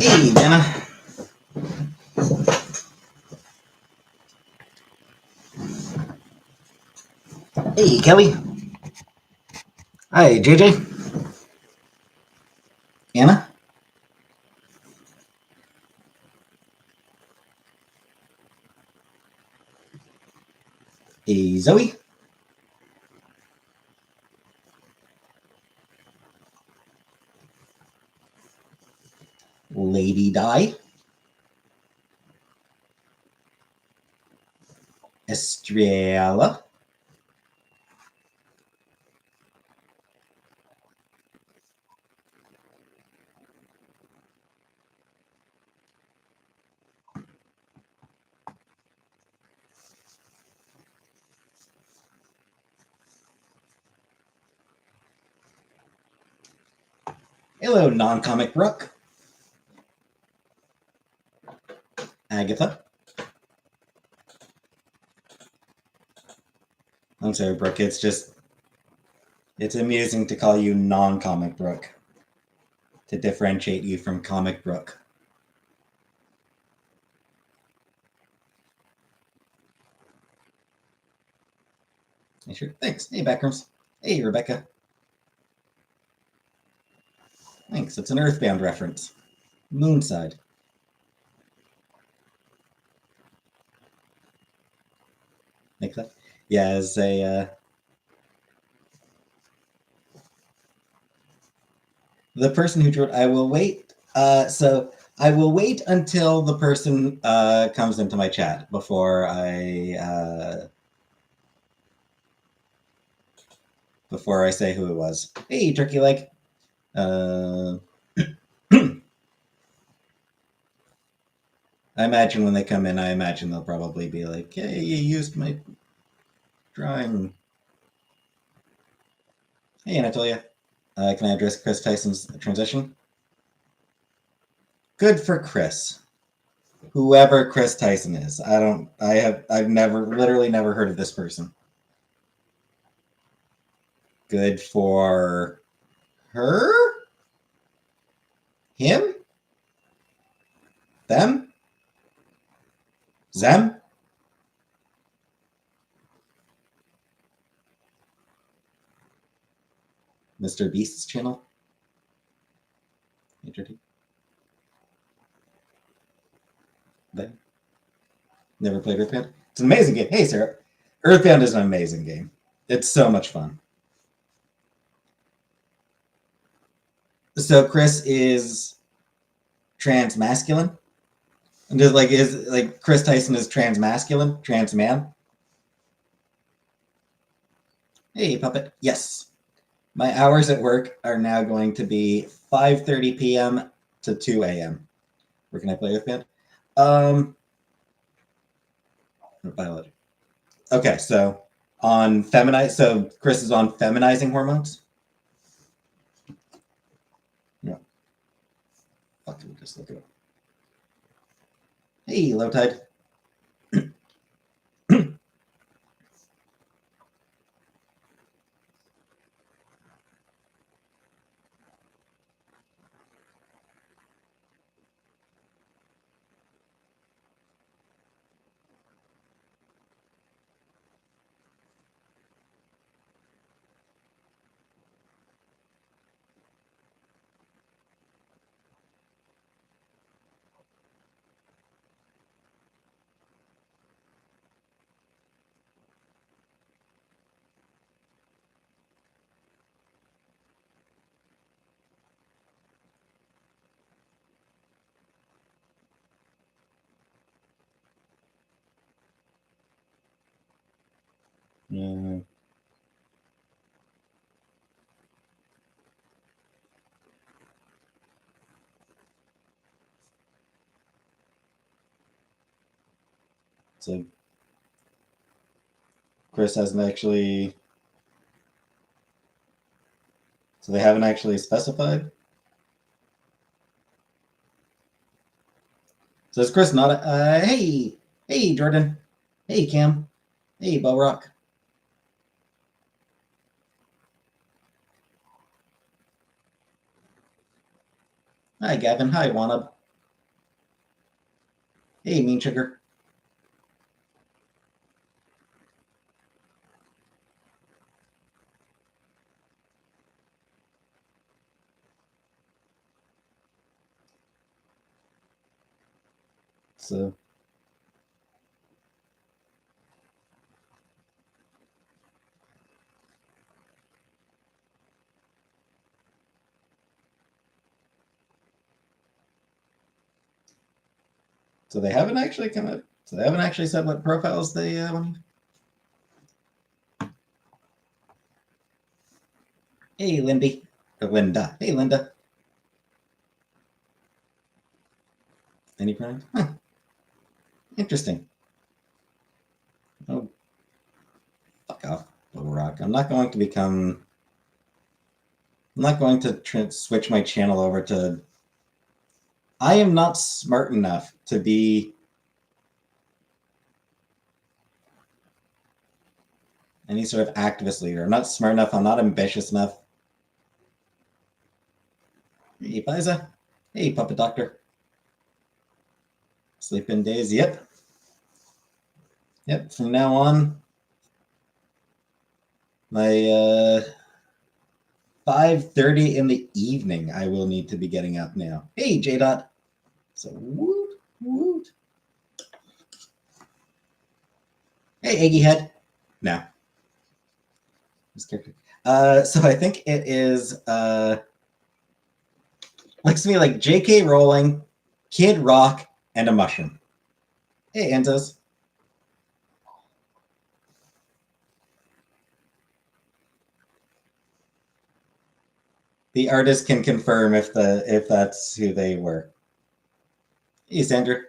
Hey, Dana. Hey, Kelly. Hi, JJ. Anna. Hey, Zoe. Lady Di. Estrella. Hello, non-comic Brooke. Agatha. I'm sorry, Brooke. It's amusing to call you non-comic Brooke to differentiate you from comic Brooke. Sure. Thanks. Hey, Backrooms. Hey, Rebecca. Thanks. It's an Earthbound reference. Moonside. Like that. Yeah, as a the person who drew it, I will wait. So I will wait until the person comes into my chat before I say who it was. Hey, turkey leg. I imagine when they come in, I imagine they'll probably be like, "Hey, you used my drawing." Hey, Anatolia. Can I address Chris Tyson's transition? Good for Chris. Whoever Chris Tyson is. I've literally never heard of this person. Good for her? Him? Them? Them? Mr. Beast's channel? Them? Never played Earthbound? It's an amazing game. Hey, Sarah. Earthbound is an amazing game. It's so much fun. So Chris is trans masculine? And just like is like Chris Tyson is trans masculine, trans man? Hey, puppet. Yes. My hours at work are now going to be 5:30 p.m. to 2 a.m. Where can I play Earthbound? Biology. Okay, so on feminize. So Chris is on feminizing hormones. Yeah. Fucking just look it up. Hey, low tide. Yeah. So Chris hasn't actually. So they haven't actually specified. So is Chris not? Hey, Jordan. Hey, Cam. Hey, Bo Rock. Hi, Gavin. Hi, Wanab. Hey, Mean Sugar. So they haven't actually come out. So they haven't actually said what profiles they want. Hey, Lindy. Or Linda. Hey, Linda. Any pronouns? Huh. Interesting. Oh, fuck off, Little Rock. I'm not going to become. I'm not going to switch my channel over to. I am not smart enough to be any sort of activist leader. I'm not smart enough. I'm not ambitious enough. Hey, Liza. Hey, Puppet Doctor. Sleep-in days. Yep. Yep. From now on, my 5:30 in the evening, I will need to be getting up now. Hey, J Dot. So woot woot. Hey, Eggy Head. No. This character. So I think it is looks to me like J.K. Rowling, Kid Rock, and a mushroom. Hey, Antos. The artist can confirm if that's who they were. Hey, Sandra.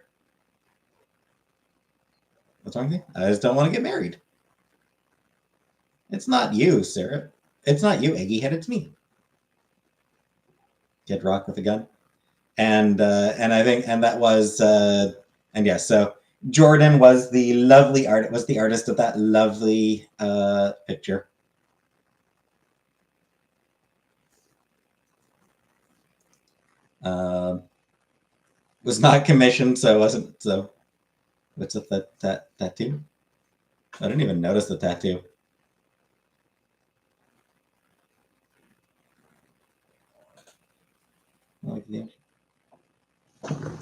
What's wrong with you? I just don't want to get married. It's not you, Sarah. It's not you, Eggy Head. It's me. Kid Rock with a gun. And I think that was and yeah, so Jordan was the lovely artist of that lovely picture. Was not commissioned, so it wasn't. So what's with that tattoo? I didn't even notice the tattoo.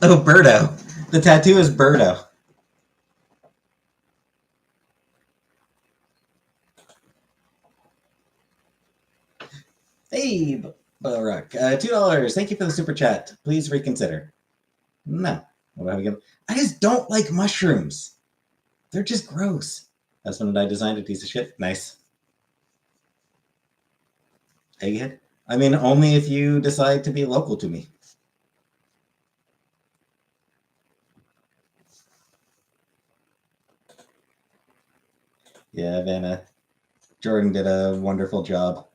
Oh, Birdo. The tattoo is Birdo. Hey, Barack. $2. Thank you for the super chat. Please reconsider. No. What have we got? I just don't like mushrooms. They're just gross. Husband and I designed a piece of shit. Nice. Egghead? I mean, only if you decide to be local to me. Yeah, Vanna. Jordan did a wonderful job.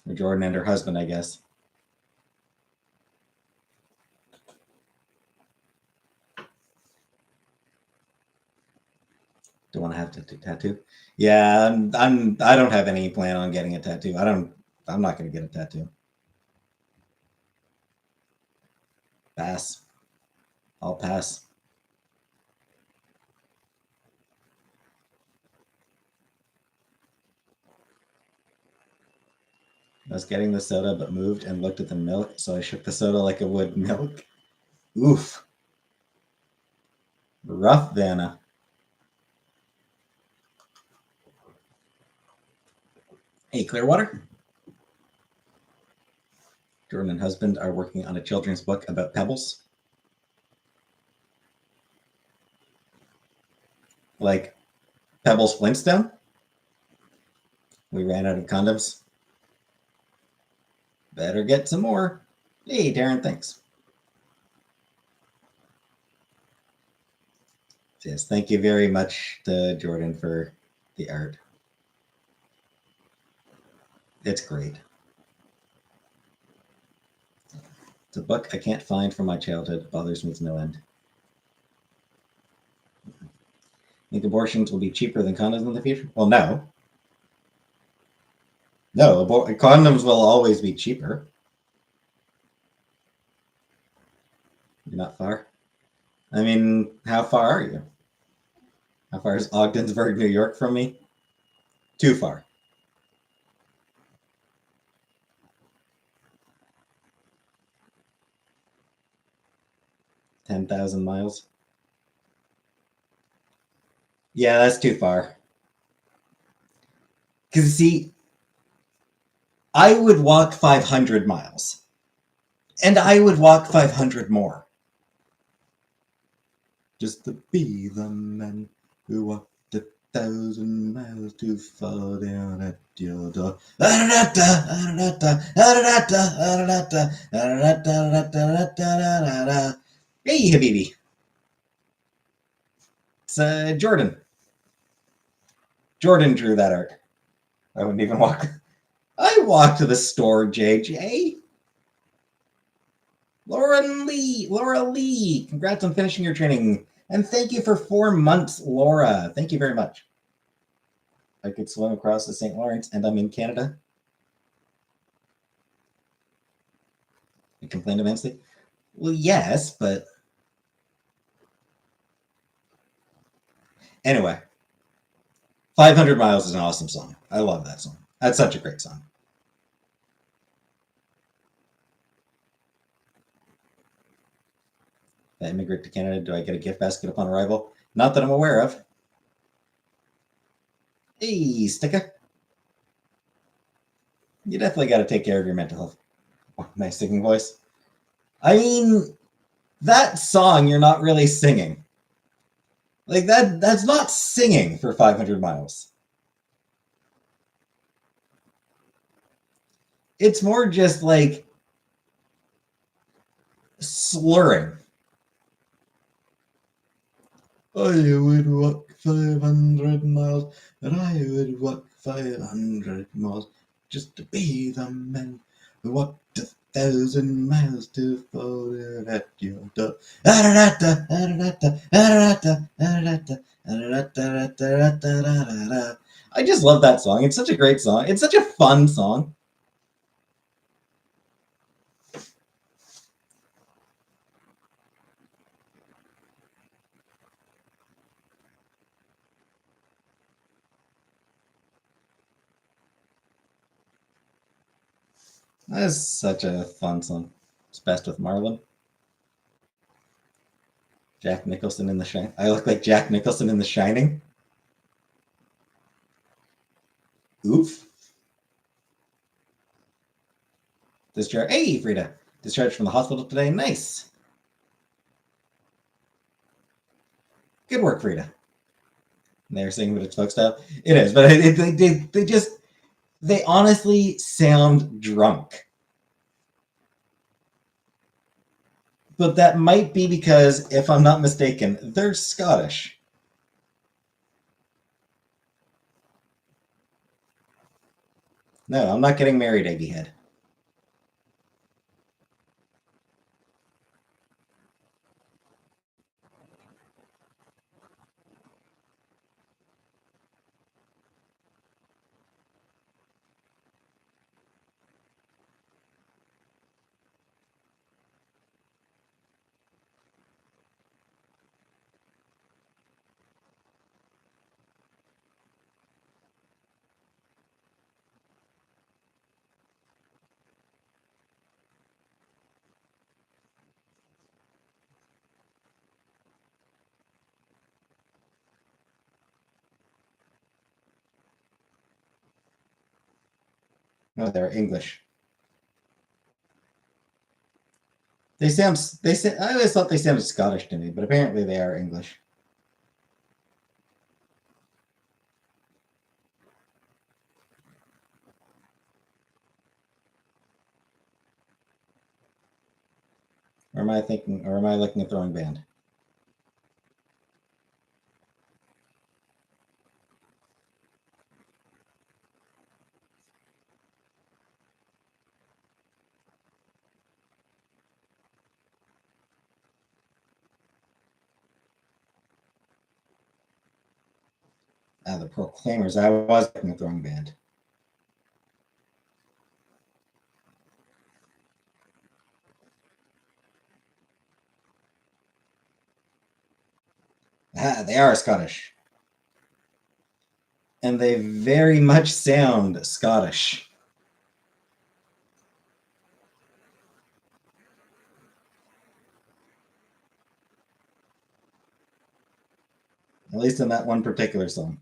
Or Jordan and her husband, I guess. Don't want to have a tattoo. Yeah, I don't have any plan on getting a tattoo. I'm not going to get a tattoo. Pass. I'll pass. I was getting the soda, but moved and looked at the milk, so I shook the soda like it would milk. Oof. Rough, Vanna. Hey, Clearwater. Jordan and husband are working on a children's book about pebbles. Like Pebbles Flintstone. We ran out of condoms. Better get some more. Hey, Darren, thanks. Yes, thank you very much to Jordan for the art. It's great. It's a book I can't find from my childhood. It bothers me to no end. Think abortions will be cheaper than condoms in the future? Well, no. No, condoms will always be cheaper. You're not far. I mean, how far are you? How far is Ogdensburg, New York from me? Too far. 10,000 miles? Yeah, that's too far. Because, see, I would walk 500 miles. And I would walk 500 more. Just to be the man who walked 1,000 miles to fall down at your door. Hey, Habibi. It's Jordan. Jordan drew that art. I wouldn't even walk. I walked to the store, JJ. Laura Lee, congrats on finishing your training. And thank you for 4 months, Laura. Thank you very much. I could swim across the St. Lawrence, and I'm in Canada. You complained immensely? Well, yes, but anyway, 500 Miles is an awesome song. I love that song. That's such a great song. If I immigrate to Canada, do I get a gift basket upon arrival? Not that I'm aware of. Hey, Sticka. You definitely got to take care of your mental health. Oh, nice singing voice. I mean, that song you're not really singing. Like that's not singing for 500 miles. It's more just like slurring. I would walk 500 miles, and I would walk 500 miles just to be the man who walked 1,000 miles to fall at your door. I just love that song. It's such a great song. It's such a fun song. That's such a fun song. It's best with Marlon. Jack Nicholson in The Shining. I look like Jack Nicholson in The Shining. Oof. Discharge. Hey, Frida. Discharged from the hospital today. Nice. Good work, Frida. They're saying that it's folk style. It is, but they honestly sound drunk. But that might be because, if I'm not mistaken, they're Scottish. No, I'm not getting married, Egghead. No, they're English. They sound. They say. I always thought they sounded Scottish to me, but apparently they are English. Or am I thinking? Or am I looking at the wrong band? The Proclaimers. I was looking at the wrong band. They are Scottish. And they very much sound Scottish. At least in that one particular song.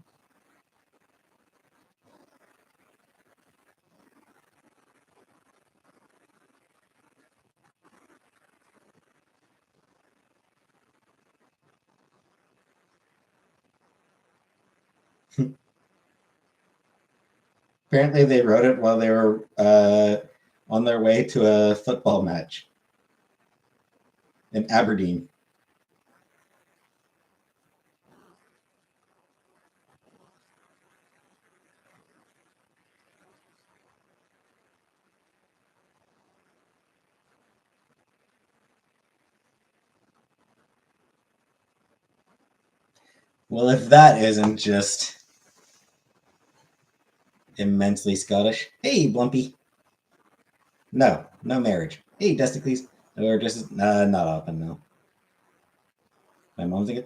Apparently, they wrote it while they were on their way to a football match in Aberdeen. Well, if that isn't just immensely Scottish. Hey, Blumpy. No, no marriage. Hey, Desticles. Or just not often, no. My mom's thinking,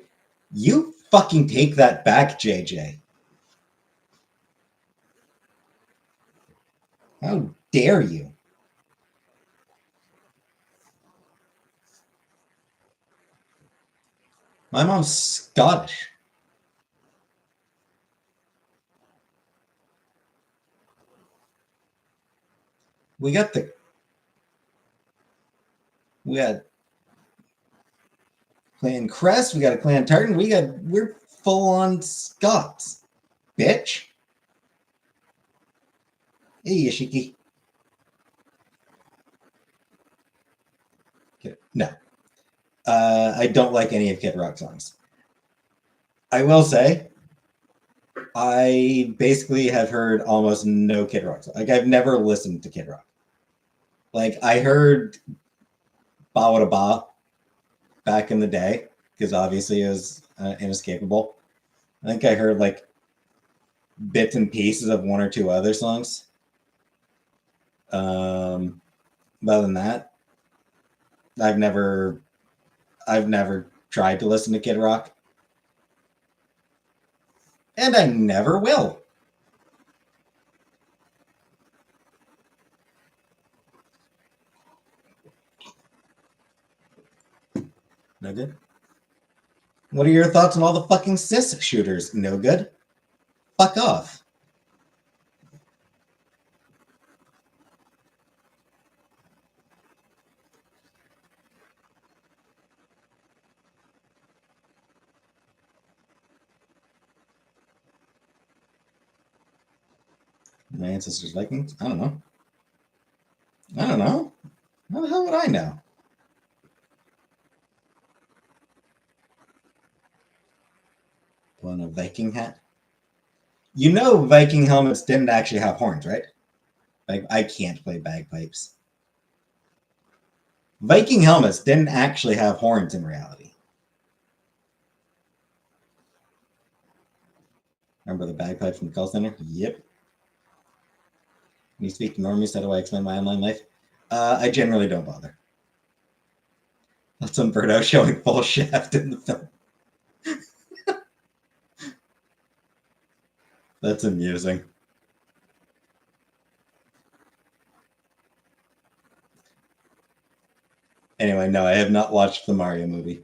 you fucking take that back, JJ. How dare you? My mom's Scottish. We got Clan Crest, we got a Clan Tartan, we're full on Scots, bitch. Hey, Yashiki. No. I don't like any of Kid Rock songs. I will say, I basically have heard almost no Kid Rock. Like, I've never listened to Kid Rock. Like, I heard Ba Wada Ba back in the day, because obviously it was inescapable. I think I heard like bits and pieces of one or two other songs. Other than that, I've never tried to listen to Kid Rock, and I never will. No good. What are your thoughts on all the fucking cis shooters? No good. Fuck off. My ancestors Vikings? I don't know. I don't know. How the hell would I know? Put on a Viking hat. You know, Viking helmets didn't actually have horns, right? Like, I can't play bagpipes. Viking helmets didn't actually have horns in reality. Remember the bagpipe from the call center? Yep. When you speak to normies, how do I explain my online life? I generally don't bother. That's Umberto showing full shaft in the film. That's amusing. Anyway, no, I have not watched the Mario movie.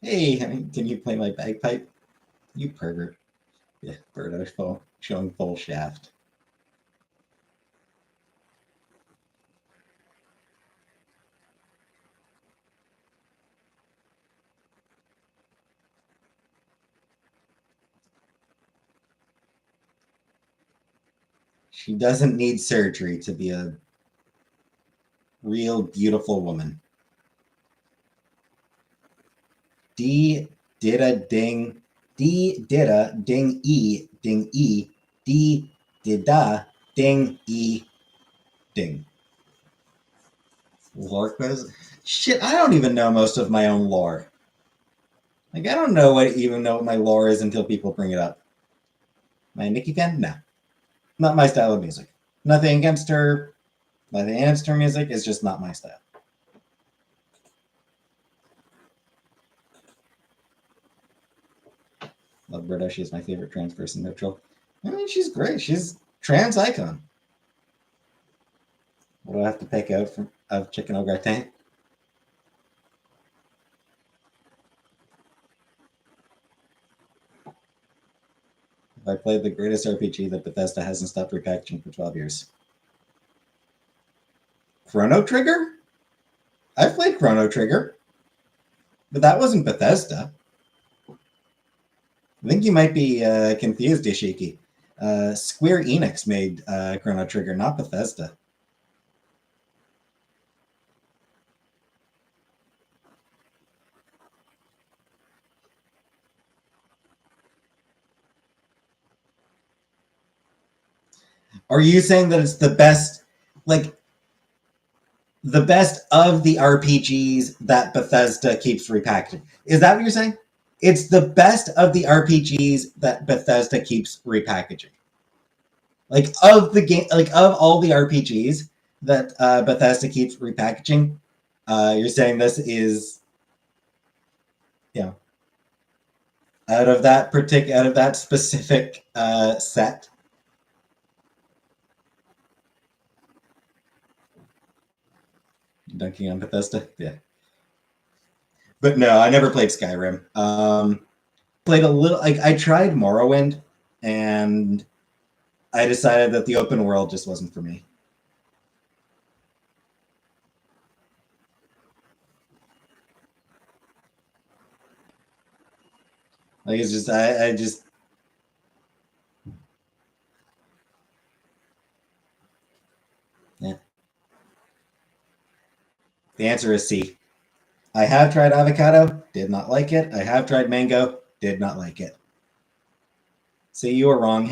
Hey, can you play my bagpipe? You pervert. Yeah, Birdo showing full shaft. She doesn't need surgery to be a real beautiful woman. D did a ding. D did a ding e ding e. D did da ding e ding. Lore quiz? Shit, I don't even know most of my own lore. Like, I don't even know what my lore is until people bring it up. My Nicki fan? No. Not my style of music. Nothing against her. Nothing against her music. It's just not my style. Love Britta. She's my favorite trans person neutral. I mean, she's great. She's trans icon. What do I have to pick out from of chicken au gratin? I played the greatest RPG that Bethesda hasn't stopped repackaging for 12 years. Chrono Trigger? I've played Chrono Trigger, but that wasn't Bethesda. I think you might be confused, Ishiki. Square Enix made Chrono Trigger, not Bethesda. Are you saying that it's the best, like, the best of the RPGs that Bethesda keeps repackaging? Is that what you're saying? It's the best of the RPGs that Bethesda keeps repackaging. Like of the game, like of all the RPGs that Bethesda keeps repackaging, you're saying this is, you know, out of that specific set. Dunking on Bethesda, yeah. But no, I never played Skyrim. Played a little. Like I tried Morrowind, and I decided that the open world just wasn't for me. Like it's just, I just. Yeah. The answer is C. I have tried avocado, did not like it. I have tried mango, did not like it. See, you were wrong.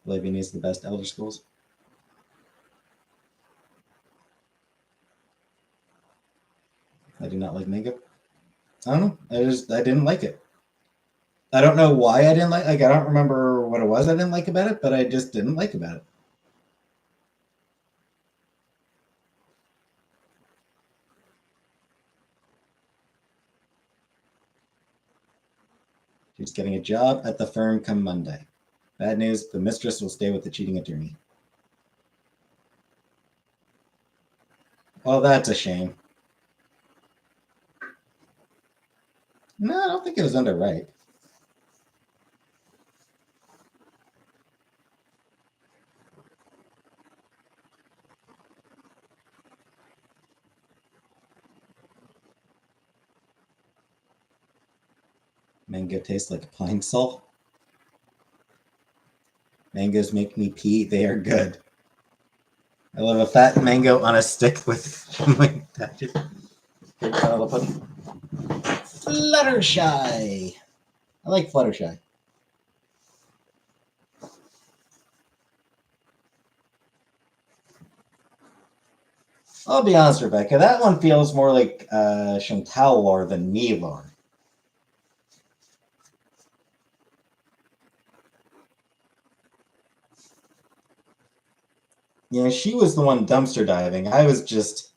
Oblivion is the best Elder Scrolls. I do not like mango. I don't know. I didn't like it. I don't know why I didn't like I don't remember what it was I didn't like about it, but I just didn't like about it. She's getting a job at the firm come Monday. Bad news, the mistress will stay with the cheating attorney. Well, that's a shame. No, I don't think it was underripe. Mango tastes like pine salt. Mangoes make me pee. They are good. I love a fat mango on a stick with patches. Fluttershy. I like Fluttershy. I'll be honest, Rebecca. That one feels more like Chantal lore than me lore. Yeah, she was the one dumpster diving. I was just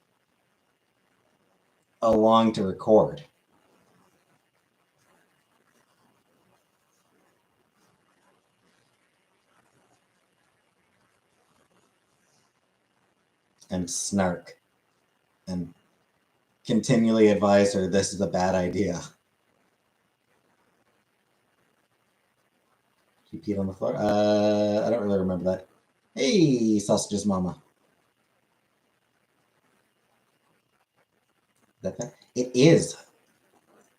along to record. And snark. And continually advise her this is a bad idea. She peed on the floor? I don't really remember that. Hey, Sausage's mama. That it is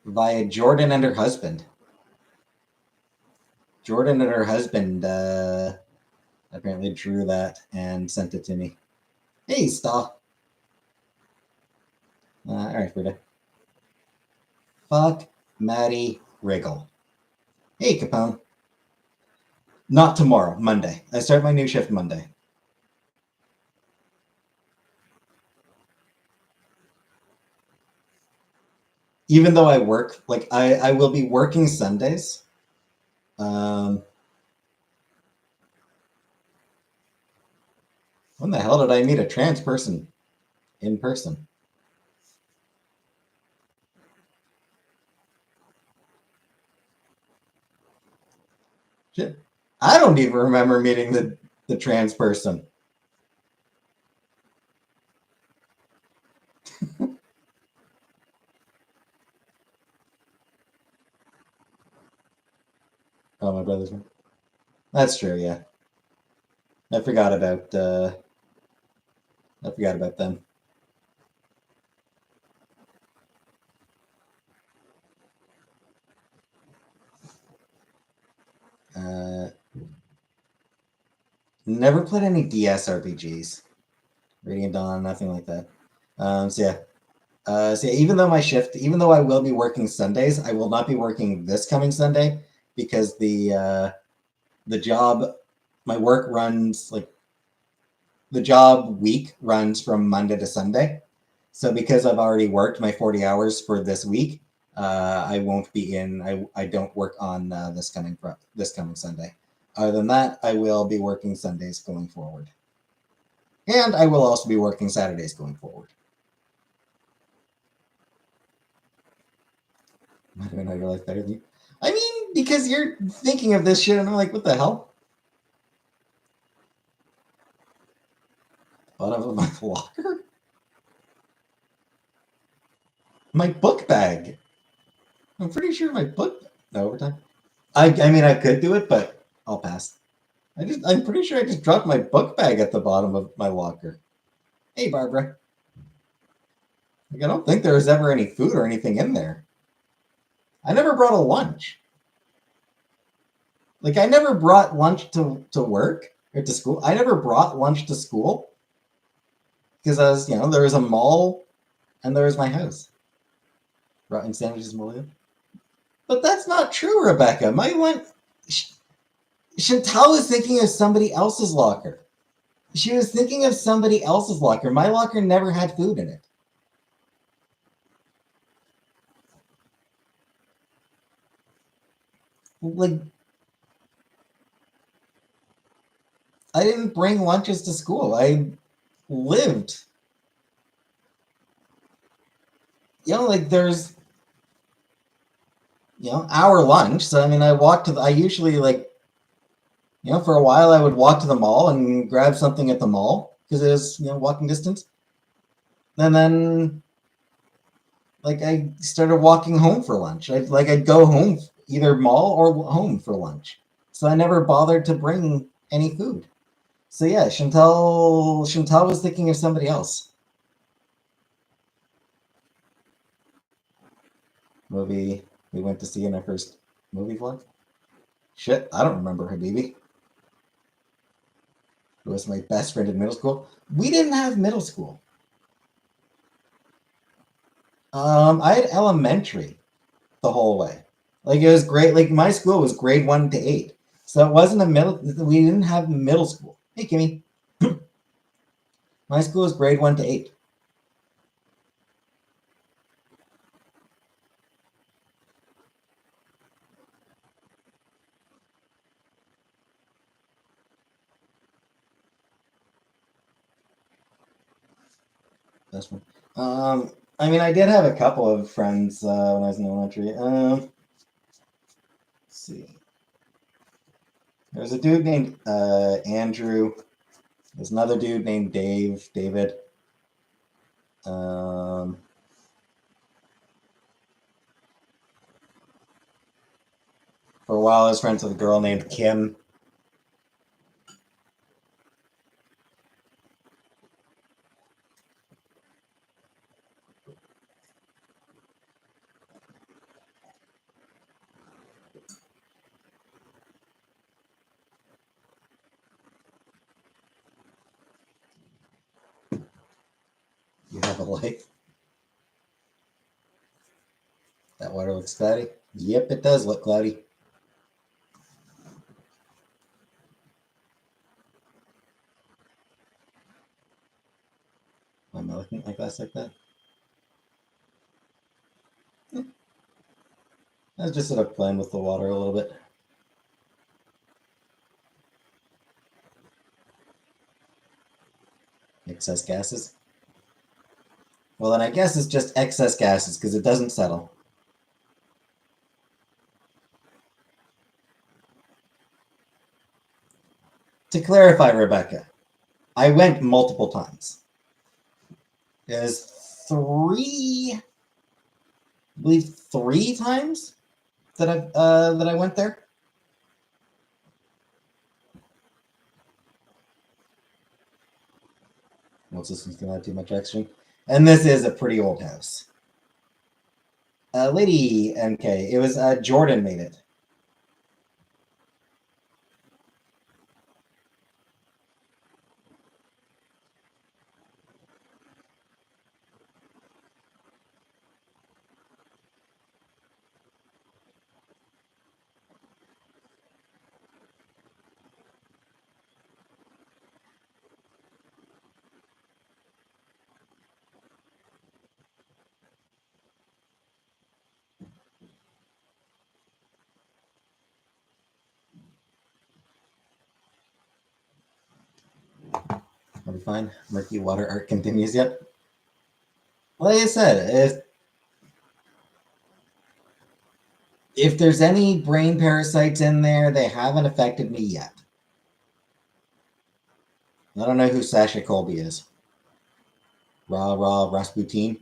via Jordan and her husband. Jordan and her husband apparently drew that and sent it to me. Hey, Staw. All right, Frida. Fuck Maddie Wriggle. Hey, Capone. Not tomorrow, Monday. I start my new shift Monday. Even though I work, like I will be working Sundays. When the hell did I meet a trans person in person? Shit. I don't even remember meeting the trans person. Oh, my brother's one. That's true, yeah. I forgot about them. Uh, Never played any DS RPGs. Radiant Dawn, nothing like that. So yeah, even though even though I will be working Sundays, I will not be working this coming Sunday because the job, my work runs like the job week runs from Monday to Sunday. So because I've already worked my 40 hours for this week, I won't be in. I don't work on this coming Sunday. Other than that, I will be working Sundays going forward, and I will also be working Saturdays going forward. Why do I know your life better than you? I mean, because you're thinking of this shit, and I'm like, what the hell? Bottom of my locker? My book bag. I'm pretty sure my book. No overtime. I mean, I could do it, but I'll pass. I'm pretty sure I just dropped my book bag at the bottom of my locker. Hey, Barbara. Like, I don't think there was ever any food or anything in there. I never brought a lunch. Like, I never brought lunch to work or to school. I never brought lunch to school because there was a mall and there was my house. Rotten sandwiches, Malia. But that's not true, Rebecca. My lunch. Chantal was thinking of somebody else's locker. She was thinking of somebody else's locker. My locker never had food in it. Like, I didn't bring lunches to school. I lived. Like there's, our lunch. So I mean, I usually for a while I would walk to the mall and grab something at the mall because it was, walking distance. And then I started walking home for lunch. I'd go home, either mall or home for lunch. So I never bothered to bring any food. So yeah, Chantal was thinking of somebody else. Movie we went to see in our first movie vlog. Shit, I don't remember Habibi. Who was my best friend in middle school. We didn't have middle school. I had elementary the whole way. Like it was great. Like my school was grade 1 to 8, so it wasn't a middle. We didn't have middle school. Hey, Kimmy. My school was grade 1 to 8. That's one. I mean, I did have a couple of friends when I was in elementary. Let's see. There was a dude named Andrew. There's another dude named David. For a while, I was friends with a girl named Kim. You have a life. That water looks cloudy. Yep, it does look cloudy. Am I looking at my glass like that? I was just sort of playing with the water a little bit. Excess gases. Well, then I guess it's just excess gases because it doesn't settle. To clarify, Rebecca, I went multiple times. There's I believe three times that I went there. Well, system's gonna have too much extra. And this is a pretty old house. Lady MK, it was Jordan made it. I'll be fine. Murky water art continues. Yet, like I said, if there's any brain parasites in there, they haven't affected me yet. I don't know who Sasha Colby is. Rah Rasputin.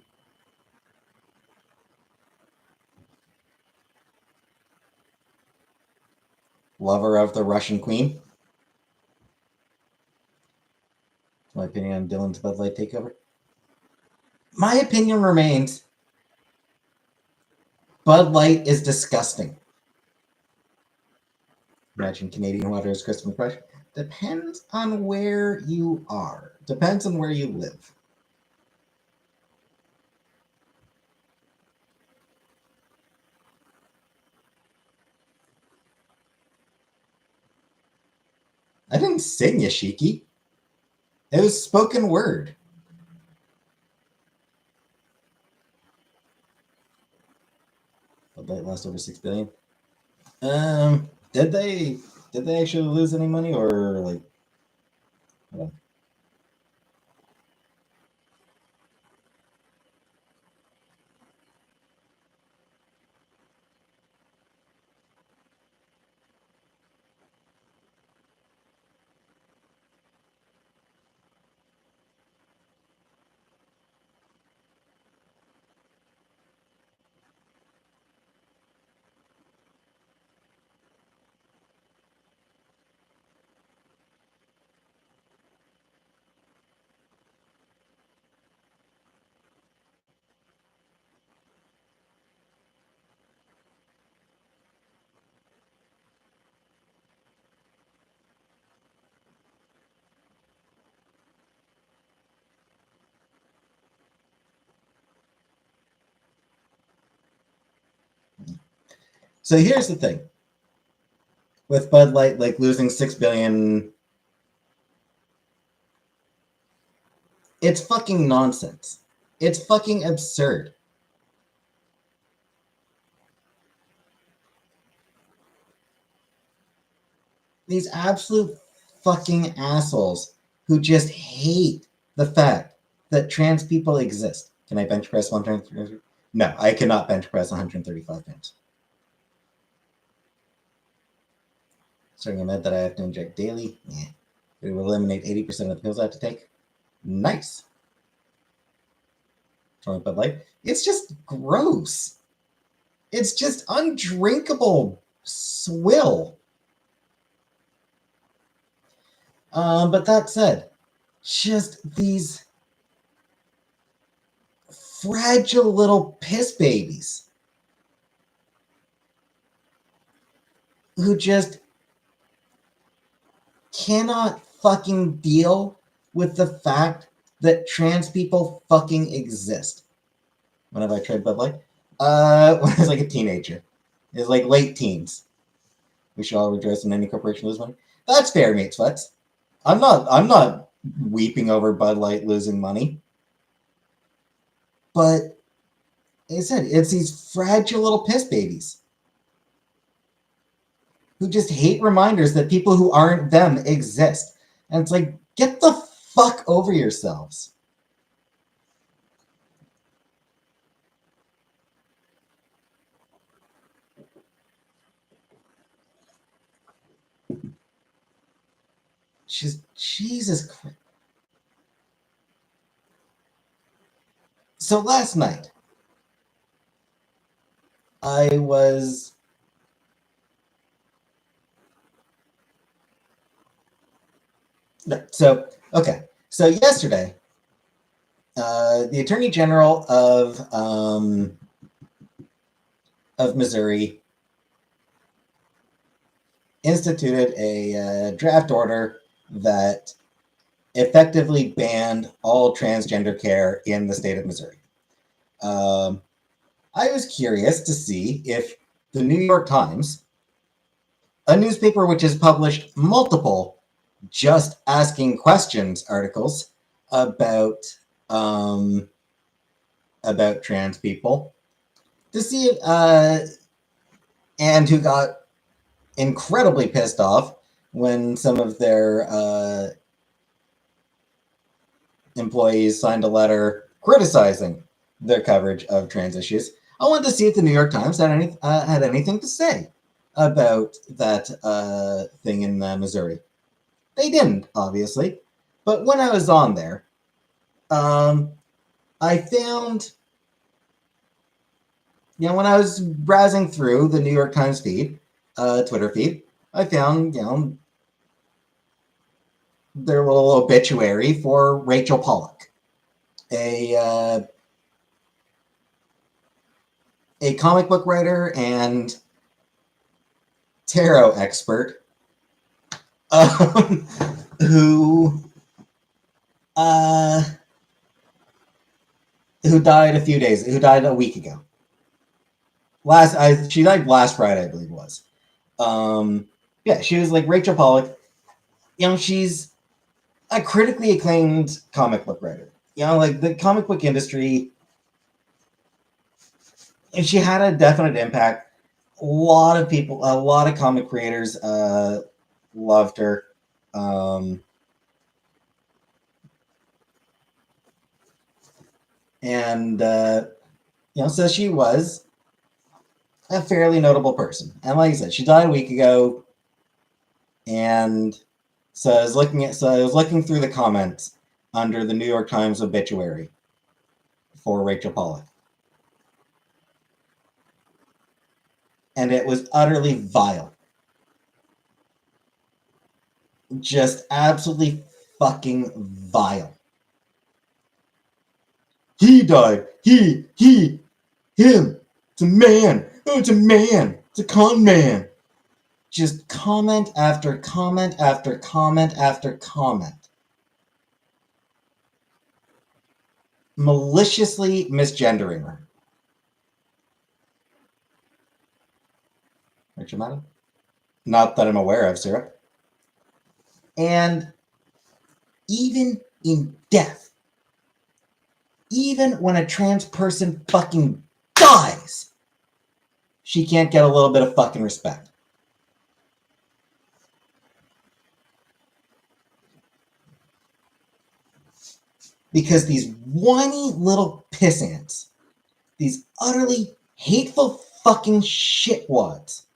Lover of the Russian Queen. My opinion on Dylan's Bud Light takeover. My opinion remains Bud Light is disgusting. Imagine Canadian water is Christmas fresh. Depends on where you are. Depends on where you live. I didn't sing Yashiki. It was spoken word. Bud Light lost over 6 billion. Did they actually lose any money or like? Hold on. So here's the thing with Bud Light, like losing 6 billion, it's fucking nonsense. It's fucking absurd. These absolute fucking assholes who just hate the fact that trans people exist. Can I bench press 130? No, I cannot bench press 135 pounds. Starting a med that I have to inject daily. Yeah. It will eliminate 80% of the pills I have to take. Nice. Bud Light. It's just gross. It's just undrinkable swill. But that said, just these fragile little piss babies who just cannot fucking deal with the fact that trans people fucking exist. When have I tried Bud Light? When I was like a teenager. It was like late teens. We should all rejoice in any corporation lose money. That's fair, mates. Futz. I'm not weeping over Bud Light losing money. But like I said, it's these fragile little piss babies who just hate reminders that people who aren't them exist. And it's like, get the fuck over yourselves. Jesus Christ. So last night, I was okay. So yesterday, the Attorney General of Missouri instituted a draft order that effectively banned all transgender care in the state of Missouri. I was curious to see if the New York Times, a newspaper which has published multiple just asking questions articles about trans people, to see if, and who got incredibly pissed off when some of their employees signed a letter criticizing their coverage of trans issues. I wanted to see if the New York Times had anything to say about that thing in Missouri. They didn't, obviously, but when I was on there, I found, when I was browsing through the New York Times feed, Twitter feed, I found, their little obituary for Rachel Pollack, a comic book writer and tarot expert who died a week ago. She died last Friday, I believe it was. She was like Rachel Pollack. She's a critically acclaimed comic book writer. Like the comic book industry, and she had a definite impact. A lot of comic creators loved her. So she was a fairly notable person. And like I said, she died a week ago. And so I was looking through the comments under the New York Times obituary for Rachel Pollack. And it was utterly vile. Just absolutely fucking vile. He died. He, him. It's a man. Oh, it's a man. It's a con man. Just comment after comment after comment after comment. Maliciously misgendering her. Rachel Maddow? Not that I'm aware of, Sarah. And even in death, even when a trans person fucking dies, she can't get a little bit of fucking respect. Because these whiny little piss ants, these utterly hateful fucking shitwads,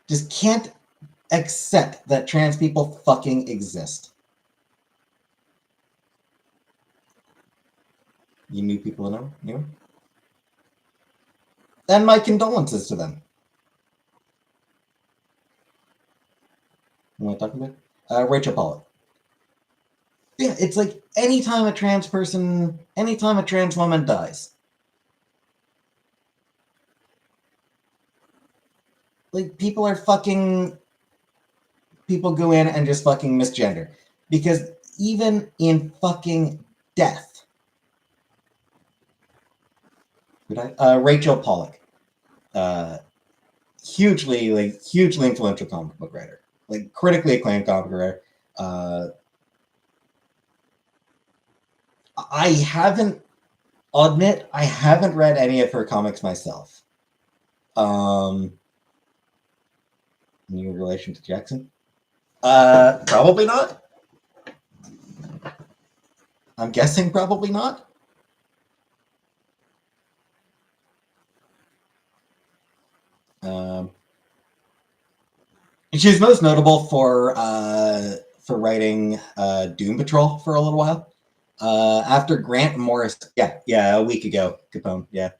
just can't accept that trans people fucking exist. You new people know? New? And my condolences to them. What am I talking about? Rachel Pollack. Yeah, it's like anytime a trans woman dies, like people go in and just fucking misgender. Because even in fucking death, Rachel Pollack, hugely influential comic book writer, like critically acclaimed comic book writer. I haven't read any of her comics myself. Any relation to Jackson? Probably not. I'm guessing probably not. She's most notable for writing Doom Patrol for a little while. After Grant Morris, a week ago, Capone,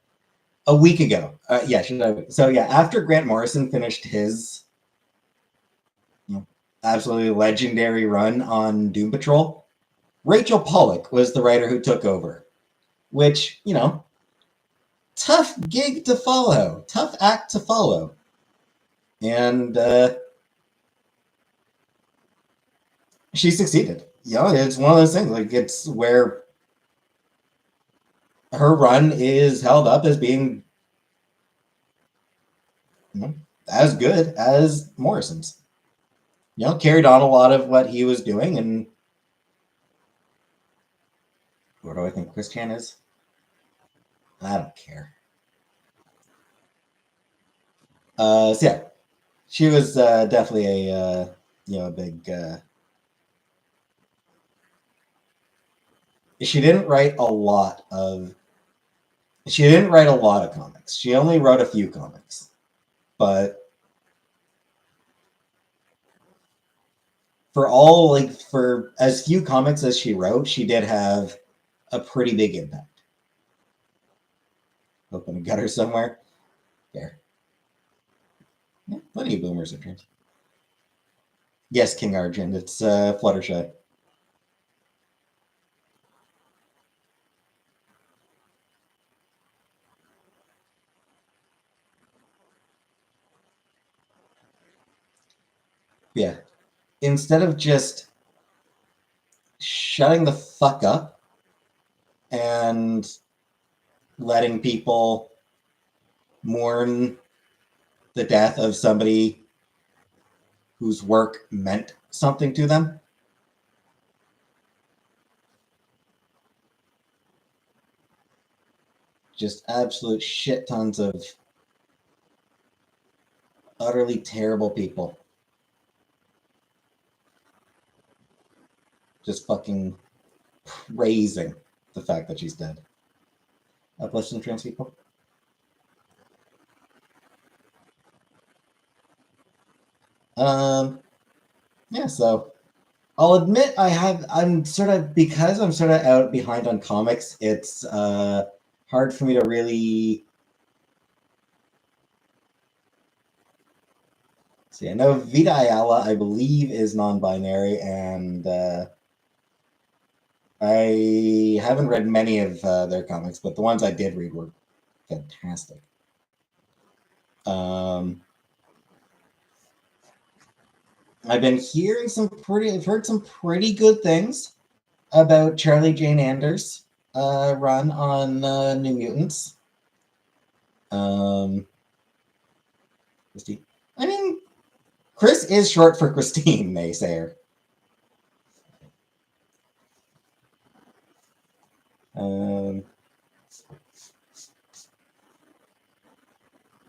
a week ago, after Grant Morrison finished his absolutely legendary run on Doom Patrol, Rachel Pollack was the writer who took over, which, tough gig to follow, tough act to follow. And she succeeded. It's one of those things, like, it's where her run is held up as being as good as Morrison's. Carried on a lot of what he was doing. And what do I think Chris Chan is? I don't care. She was definitely a big. She didn't write a lot of comics. She only wrote a few comics, but for as few comics as she wrote, she did have a pretty big impact. Open a gutter somewhere. There. Yeah, plenty of boomers are trans. Yes, King Argent. It's Fluttershy. Yeah. Instead of just shutting the fuck up and letting people mourn the death of somebody whose work meant something to them, just absolute shit tons of utterly terrible people just fucking praising the fact that she's dead. Uplift some trans people. So I'll admit I'm sort of out behind on comics, it's hard for me to really see. I know Vita Ayala, I believe, is non-binary, and I haven't read many of their comics, but the ones I did read were fantastic. I've been hearing I've heard some pretty good things about Charlie Jane Anders' run on New Mutants. Christine. I mean, Chris is short for Christine, naysayer.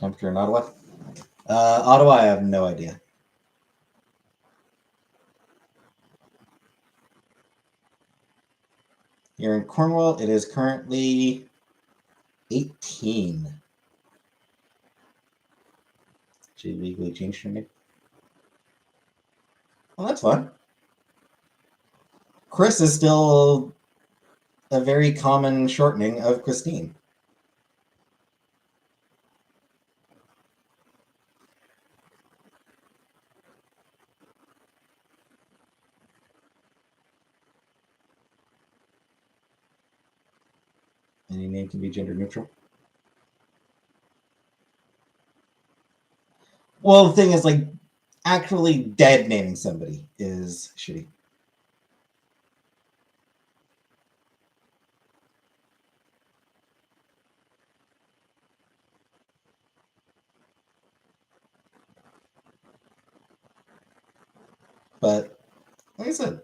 Temperature in Ottawa? Ottawa, I have no idea. Here in Cornwall, it is currently 18. She legally changed her name. Well, that's fun. Chris is still a very common shortening of Christine. Any name can be gender neutral. Well, the thing is, like, actually dead naming somebody is shitty. But like I said,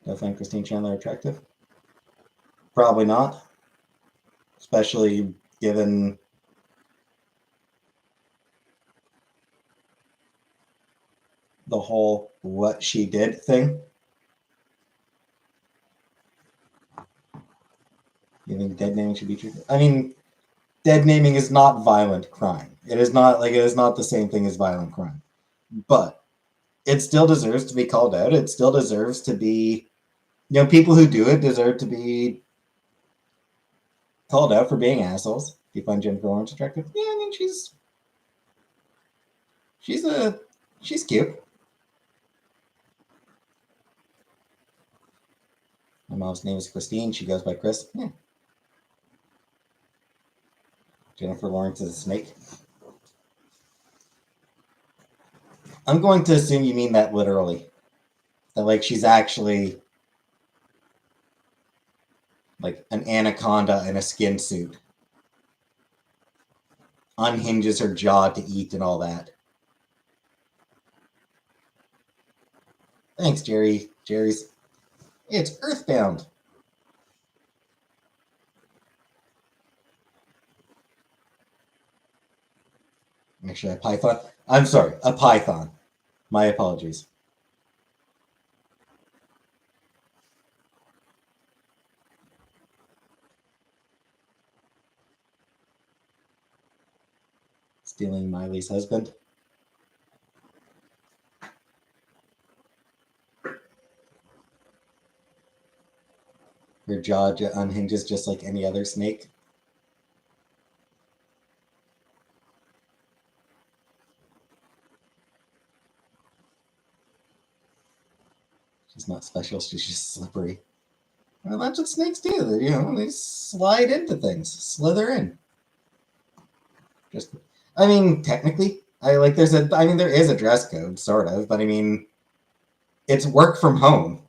do I find Christine Chandler attractive? Probably not, especially given the whole what she did thing. You think dead naming should be treated? I mean, dead naming is not violent crime. It is not the same thing as violent crime. But it still deserves to be called out. It still deserves to be, people who do it deserve to be called out for being assholes. Do you find Jennifer Lawrence attractive? Yeah, I mean she's cute. My mom's name is Christine. She goes by Chris. Yeah. Jennifer Lawrence is a snake. I'm going to assume you mean that literally. That like she's actually like an anaconda in a skin suit. Unhinges her jaw to eat and all that. Thanks, Jerry. It's Earthbound. Actually, a python. I'm sorry, a python. My apologies. Stealing Miley's husband. Her jaw unhinges just like any other snake. She's not special. She's just slippery. Well, that's what snakes do. They slide into things, slither in. Technically, there is a dress code, sort of, but I mean, it's work from home.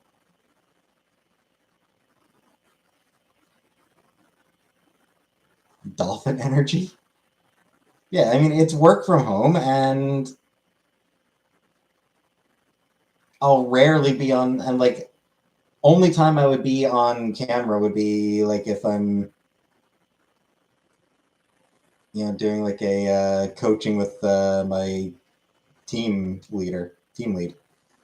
Dolphin energy? Yeah, I mean, it's work from home, and I'll rarely be on, and like, only time I would be on camera would be like if I'm, doing like a coaching with my team lead. So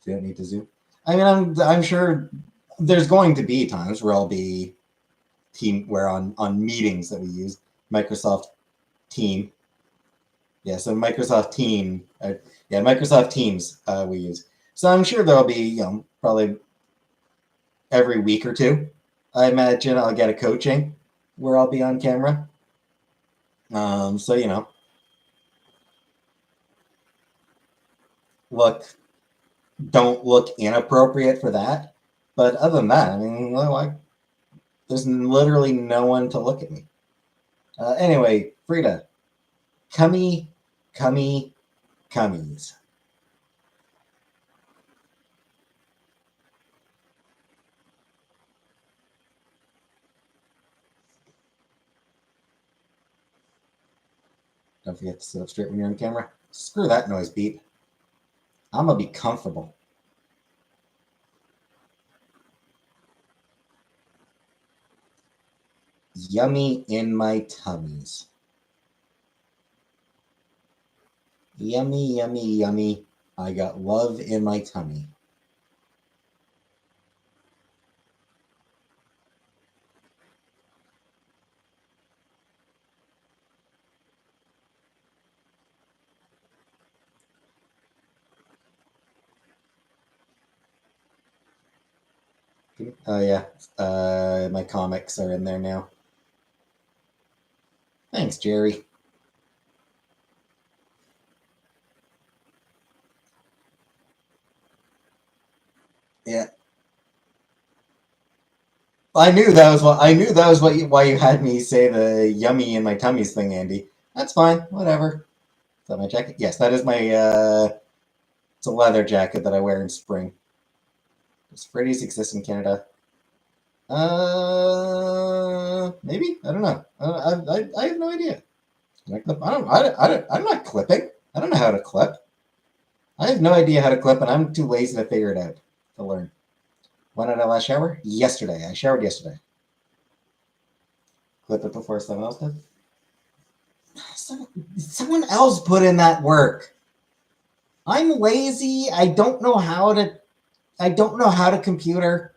you don't need to Zoom. I mean, I'm sure there's going to be times where I'll be on meetings that we use Microsoft Team. Yeah, so Microsoft Teams we use. So I'm sure there'll be, probably every week or two. I imagine I'll get a coaching where I'll be on camera. So don't look inappropriate for that. But other than that, I mean, there's literally no one to look at me. Anyway, Frida, cummies. Don't forget to sit up straight when you're on camera. Screw that noise beat. I'm gonna be comfortable. Yummy in my tummies. Yummy, yummy, yummy. I got love in my tummy. Oh yeah, my comics are in there now. Thanks, Jerry. Yeah. I knew that was why you had me say the yummy in my tummies thing, Andy. That's fine. Whatever. Is that my jacket? Yes, that is my it's a leather jacket that I wear in spring. Does Freddy's exist in Canada? Maybe. I don't know. I have no idea. I'm not clipping. I don't know how to clip. I have no idea how to clip, and I'm too lazy to figure it out to learn. When did I last shower? Yesterday. I showered yesterday. Clip it before someone else did. Someone else put in that work. I'm lazy. I don't know how to computer.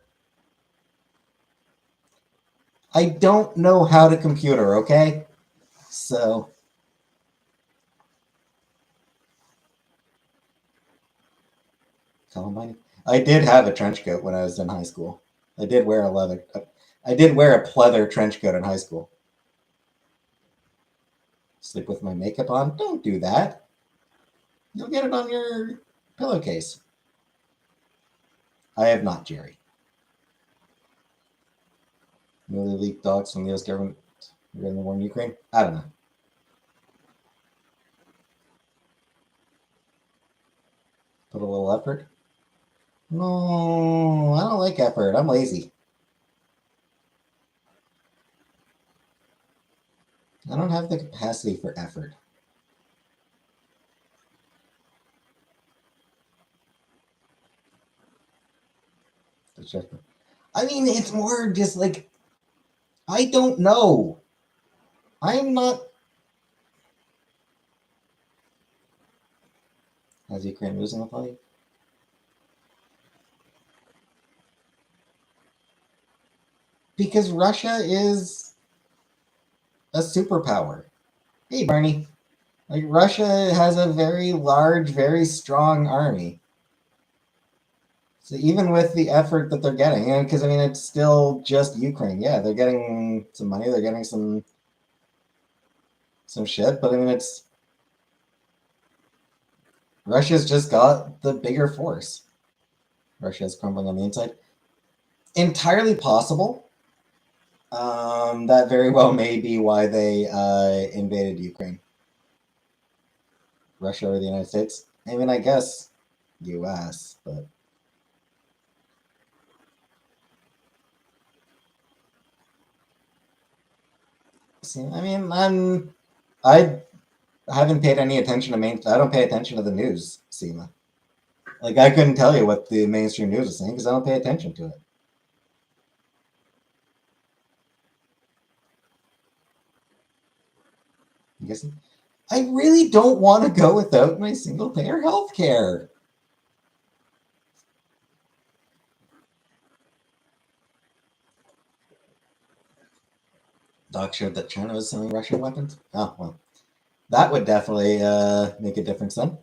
I don't know how to computer, okay? So Columbine. I did have a trench coat when I was in high school. I did wear a leather. I did wear a pleather trench coat in high school. Sleep with my makeup on? Don't do that. You'll get it on your pillowcase. I have not, Jerry. Newly leaked docs from the U.S. government regarding the war in Ukraine? I don't know. Put a little effort? No, I don't like effort. I'm lazy. I don't have the capacity for effort. I mean, it's more just like, I don't know. I'm not. Has Ukraine losing the fight? Because Russia is a superpower. Hey, Barney. Like, Russia has a very large, very strong army. So even with the effort that they're getting, and because I mean, it's still just Ukraine. Yeah, they're getting some money, they're getting some shit, but I mean, it's Russia's just got the bigger force. Russia's crumbling on the inside. Entirely possible. That very well may be why they invaded Ukraine. Russia or the United States? I mean, I guess U.S., but see, I mean, I haven't paid any attention to I don't pay attention to the news, Seema. Like, I couldn't tell you what the mainstream news is saying because I don't pay attention to it. I guess I really don't want to go without my single payer health care. Doc showed that China was selling Russian weapons. Oh, well. That would definitely make a difference then.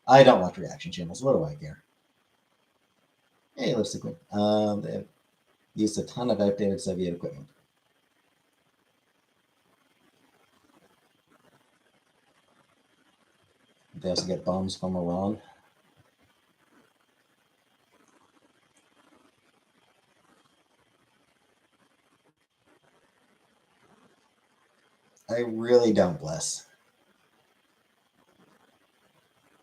I don't watch reaction channels. What do I care? Hey, Lipstick Queen. They have used a ton of outdated Soviet equipment. They also get bombs from Iran. I really don't, bless.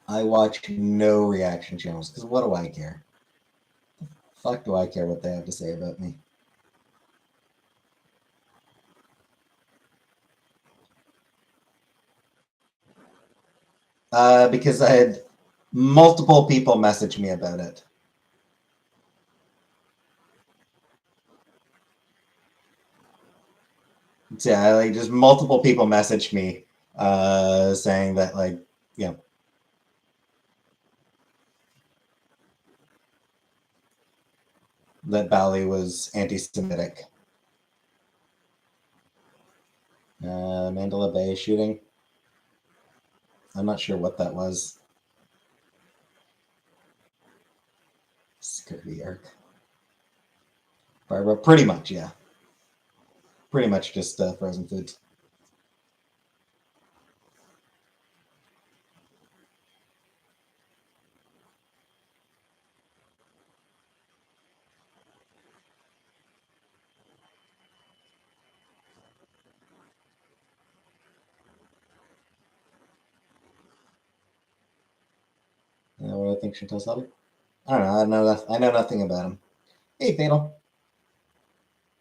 I watch no reaction channels because what do I care? Fuck do I care what they have to say about me? Because I had multiple people message me about it. So, yeah, like just multiple people messaged me saying that, like, you know, that Bali was anti-Semitic. Mandela Bay shooting. I'm not sure what that was. Security arc. Barbara, pretty much, yeah. Pretty much just frozen foods. What do I think Chantal's hobby? I don't know. I know nothing about him. Hey, Fatal.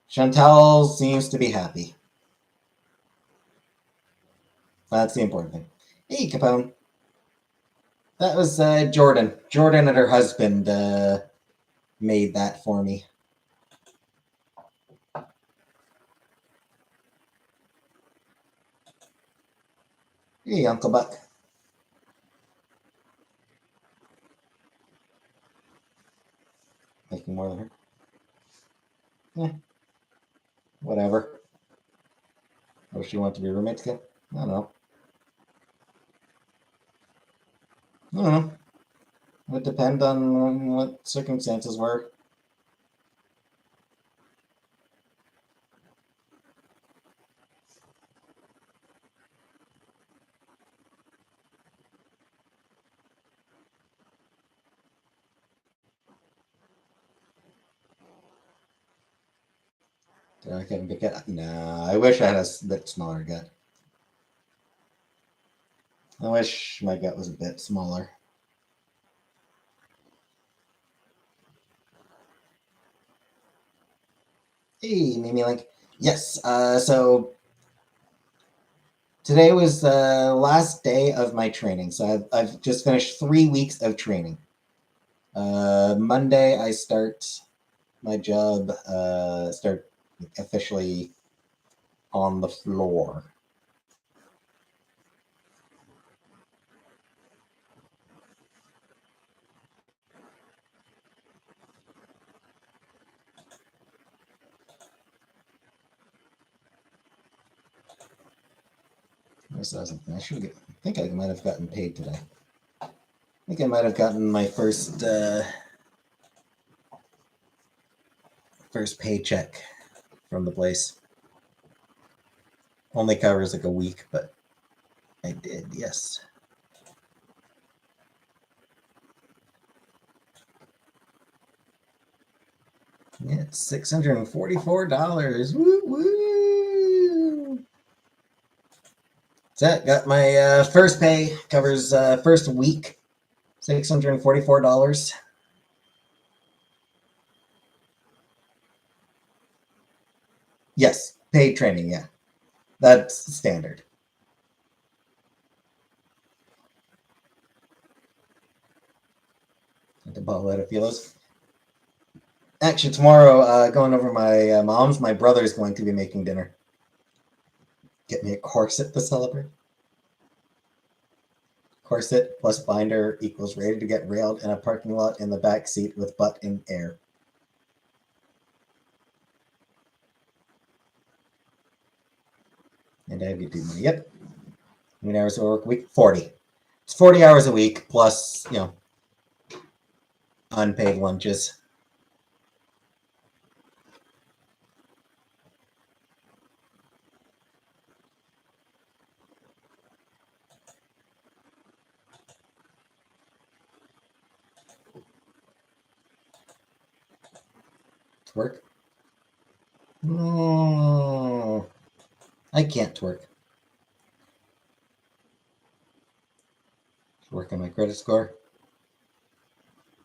Chantal seems to be happy. That's the important thing. Hey, Capone. That was Jordan. Jordan and her husband made that for me. Hey, Uncle Buck. Making more than her. Yeah. Whatever. Or she want to be roommates again? I don't know. I don't know. It would depend on what circumstances were. Did I get a big gut? Nah, I wish I had a bit smaller gut. I wish my gut was a bit smaller. Hey, Mimi Link. Yes, so today was the last day of my training. So I've just finished 3 weeks of training. Monday, I start my job, start officially on the floor. I think I might have gotten paid today. I think I might have gotten my first paycheck from the place. Only covers like a week, but I did, yes. Yeah, $644. Woo woo! So got my first pay, covers first week, $644. Yes, paid training, yeah. That's standard. The bottle out of Philos. Actually, tomorrow, going over my mom's, my brother is going to be making dinner. Get me a corset to celebrate. Corset plus binder equals ready to get railed in a parking lot in the back seat with butt in air. And I have YouTube money. Yep. How many hours of work a week? 40. It's 40 hours a week plus, unpaid lunches. Twerk? No. I can't twerk. Work on my credit score.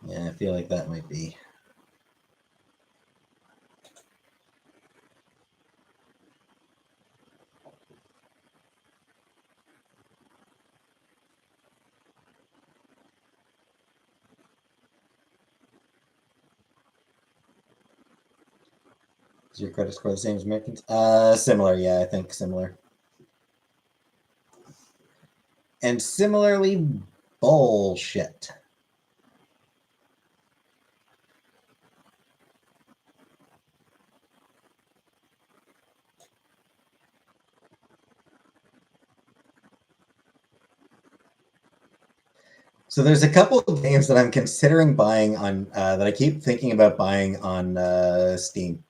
Yeah, I feel like that might be. Is your credit score the same as Americans? Similar, yeah, I think similar. And similarly, bullshit. So there's a couple of games that I'm considering buying on that I keep thinking about buying on Steam.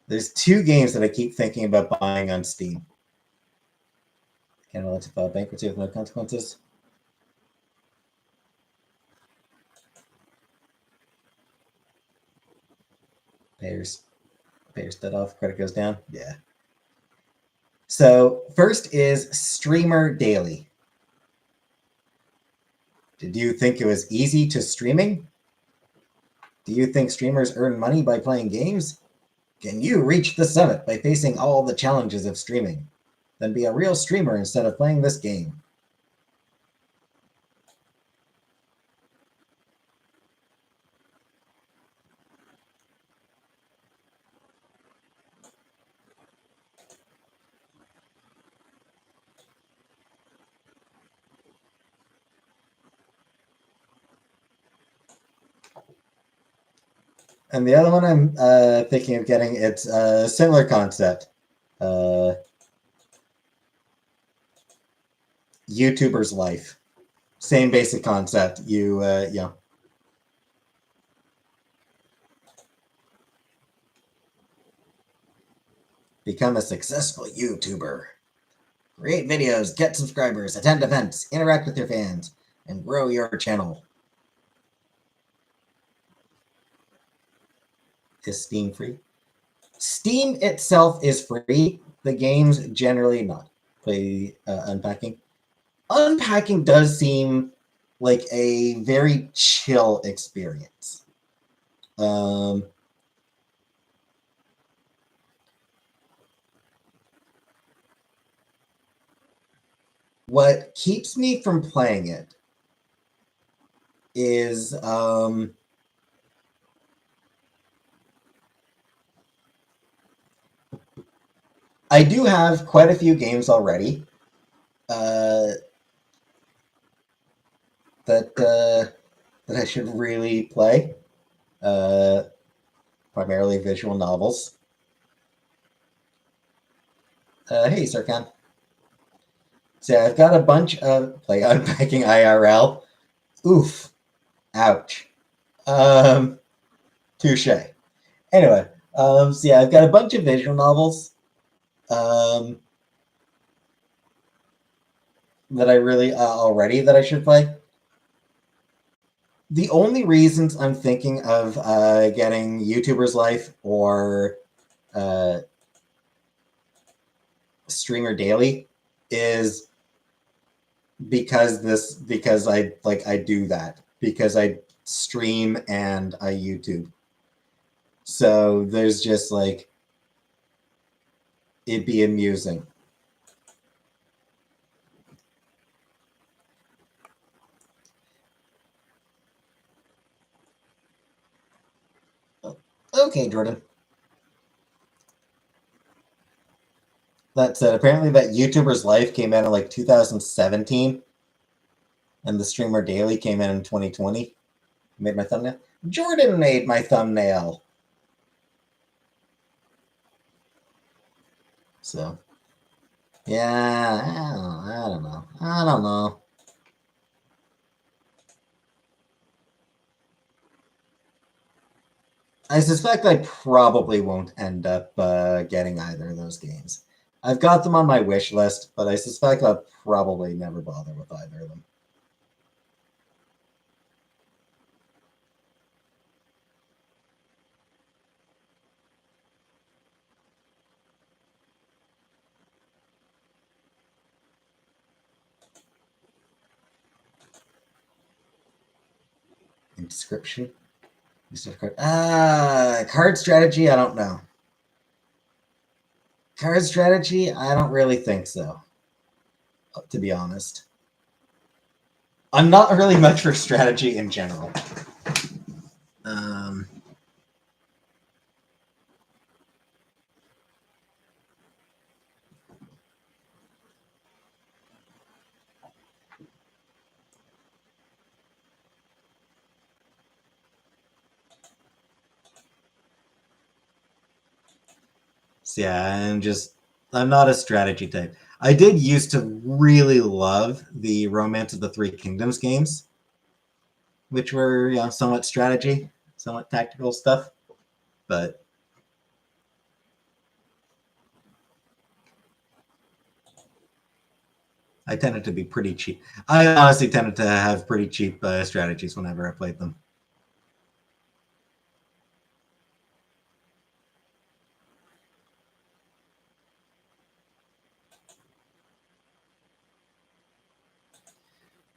There's 2 games that I keep thinking about buying on Steam. Can't let to file bankruptcy with no consequences. Payers dead off, credit goes down. Yeah. So first is Streamer Daily. Did you think it was easy to streaming? Do you think streamers earn money by playing games? Can you reach the summit by facing all the challenges of streaming? Then be a real streamer instead of playing this game. And the other one I'm thinking of getting, it's a similar concept. YouTuber's life. Same basic concept. You yeah. Become a successful YouTuber. Create videos, get subscribers, attend events, interact with your fans, and grow your channel. Is Steam free? Steam itself is free. The game's generally not. Play Unpacking. Unpacking does seem like a very chill experience. What keeps me from playing it is I do have quite a few games already that I should really play. Primarily visual novels. Hey, Sirkan. So I've got a bunch of play Unpacking IRL. Oof. Ouch. Touche. Anyway, so yeah, I've got a bunch of visual novels that I really already that I should play. The only reasons I'm thinking of getting YouTuber's Life or Streamer Daily is because I do that, because I stream and I YouTube. So there's just like, it'd be amusing. Okay, Jordan. That said, apparently that YouTuber's Life came out in like 2017, and the Streamer Daily came in 2020. Made my thumbnail. Jordan made my thumbnail. So, yeah, I don't know. I don't know. I suspect I probably won't end up getting either of those games. I've got them on my wish list, but I suspect I'll probably never bother with either of them. Inscription? Card strategy, I don't know. Card strategy, I don't really think so, to be honest. I'm not really much for strategy in general. So yeah, I'm not a strategy type. I did used to really love the Romance of the Three Kingdoms games, which were, you know, somewhat strategy, somewhat tactical stuff, but I tended to be pretty cheap. I honestly tended to have pretty cheap strategies whenever I played them.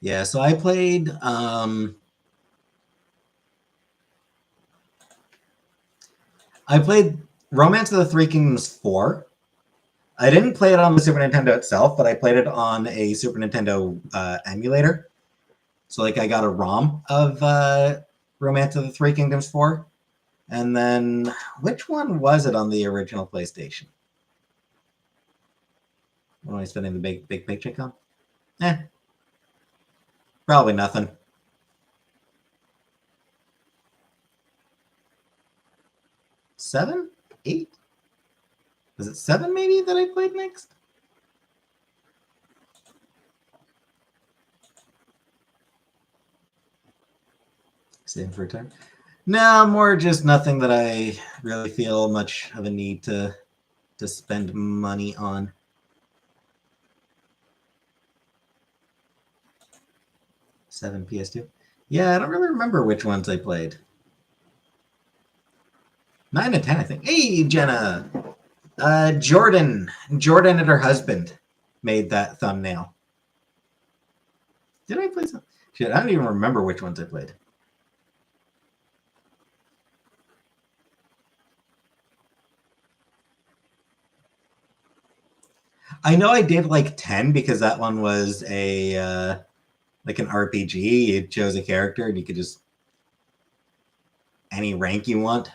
Yeah, so I played Romance of the Three Kingdoms 4. I didn't play it on the Super Nintendo itself, but I played it on a Super Nintendo emulator. So like I got a ROM of Romance of the Three Kingdoms 4. And then which one was it on the original PlayStation? What am I spending the big paycheck on? Probably nothing. Seven? 8? Was it 7 maybe that I played next? Saving for time. No, more just nothing that I really feel much of a need to spend money on. Seven PS2. Yeah, I don't really remember which ones I played. 9 and 10, I think. Hey, Jenna. Jordan and her husband made that thumbnail. Did I play some? Shit, I don't even remember which ones I played. I know I did like 10 because that one was a like an RPG. You chose a character and you could just any rank you want.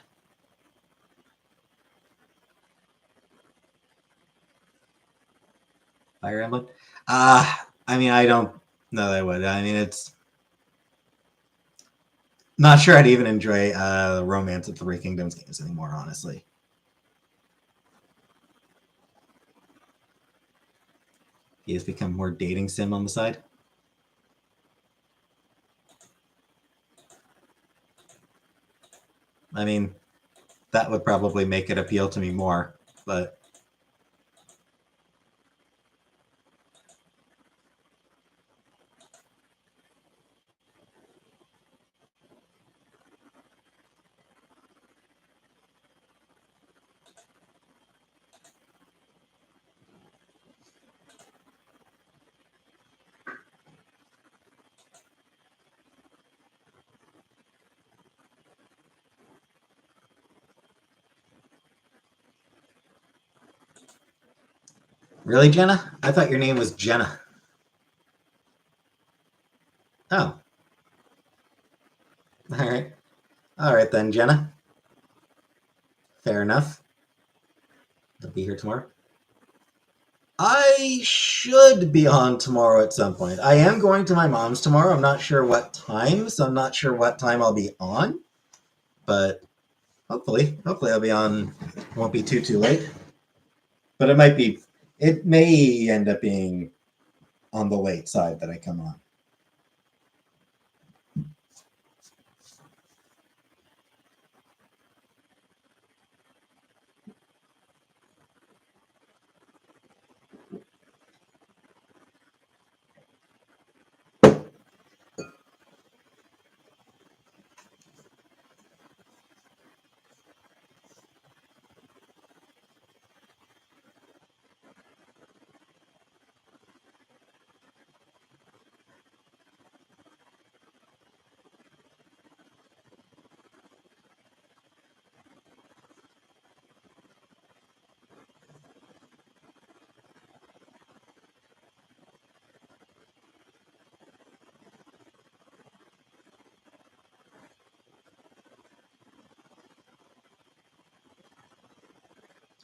Fire Emblem. I mean, I don't know that I would. I mean, it's not sure I'd even enjoy Romance of Three Kingdoms games anymore, honestly. He has become more dating sim on the side. I mean, that would probably make it appeal to me more, but really, Jenna? I thought your name was Jenna. Oh, all right then, Jenna. Fair enough. I'll be here tomorrow. I should be on tomorrow at some point. I am going to my mom's tomorrow. I'm not sure what time, so I'm not sure what time I'll be on, but hopefully I'll be on. Won't be too late, but it might be. It may end up being on the late side that I come on.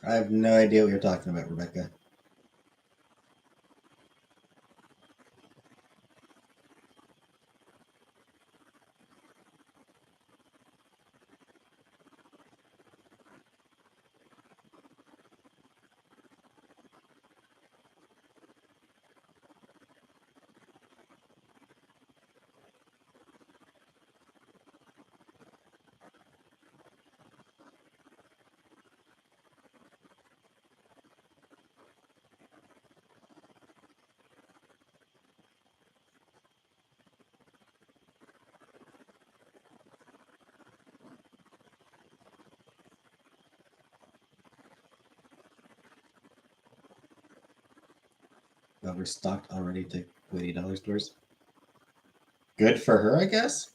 I have no idea what you're talking about, Rebecca. Overstocked already to $80 stores. Good for her, I guess.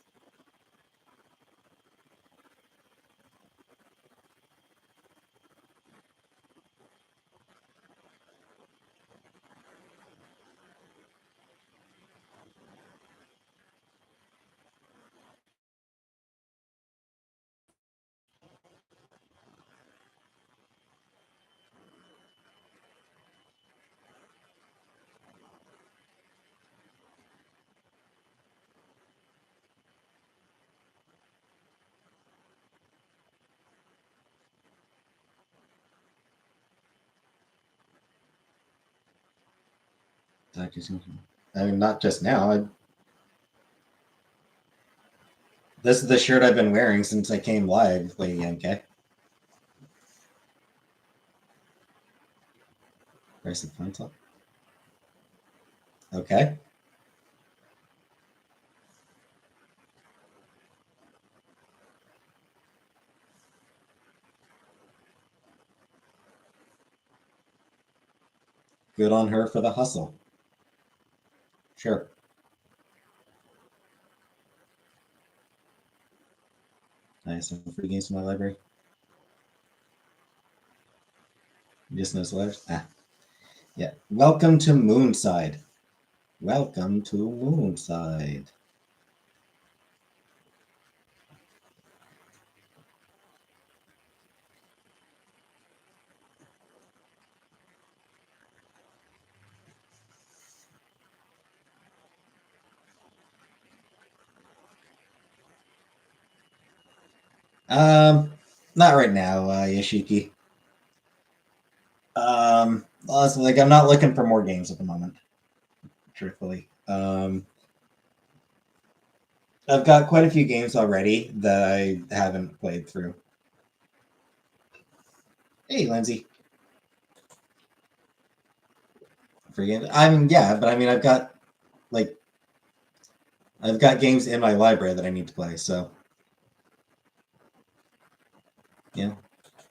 I mean, not just now. This is the shirt I've been wearing since I came live, Lady MK. Price of Fun. Okay. Good on her for the hustle. Sure. Nice. Some free games from my library. Just no letters. Ah. Yeah. Welcome to Moonside. Welcome to Moonside. Not right now, Yoshiki. Honestly, like I'm not looking for more games at the moment. Truthfully, I've got quite a few games already that I haven't played through. Hey, Lindsay. Forget. But I mean, like, I've got games in my library that I need to play. So, yeah,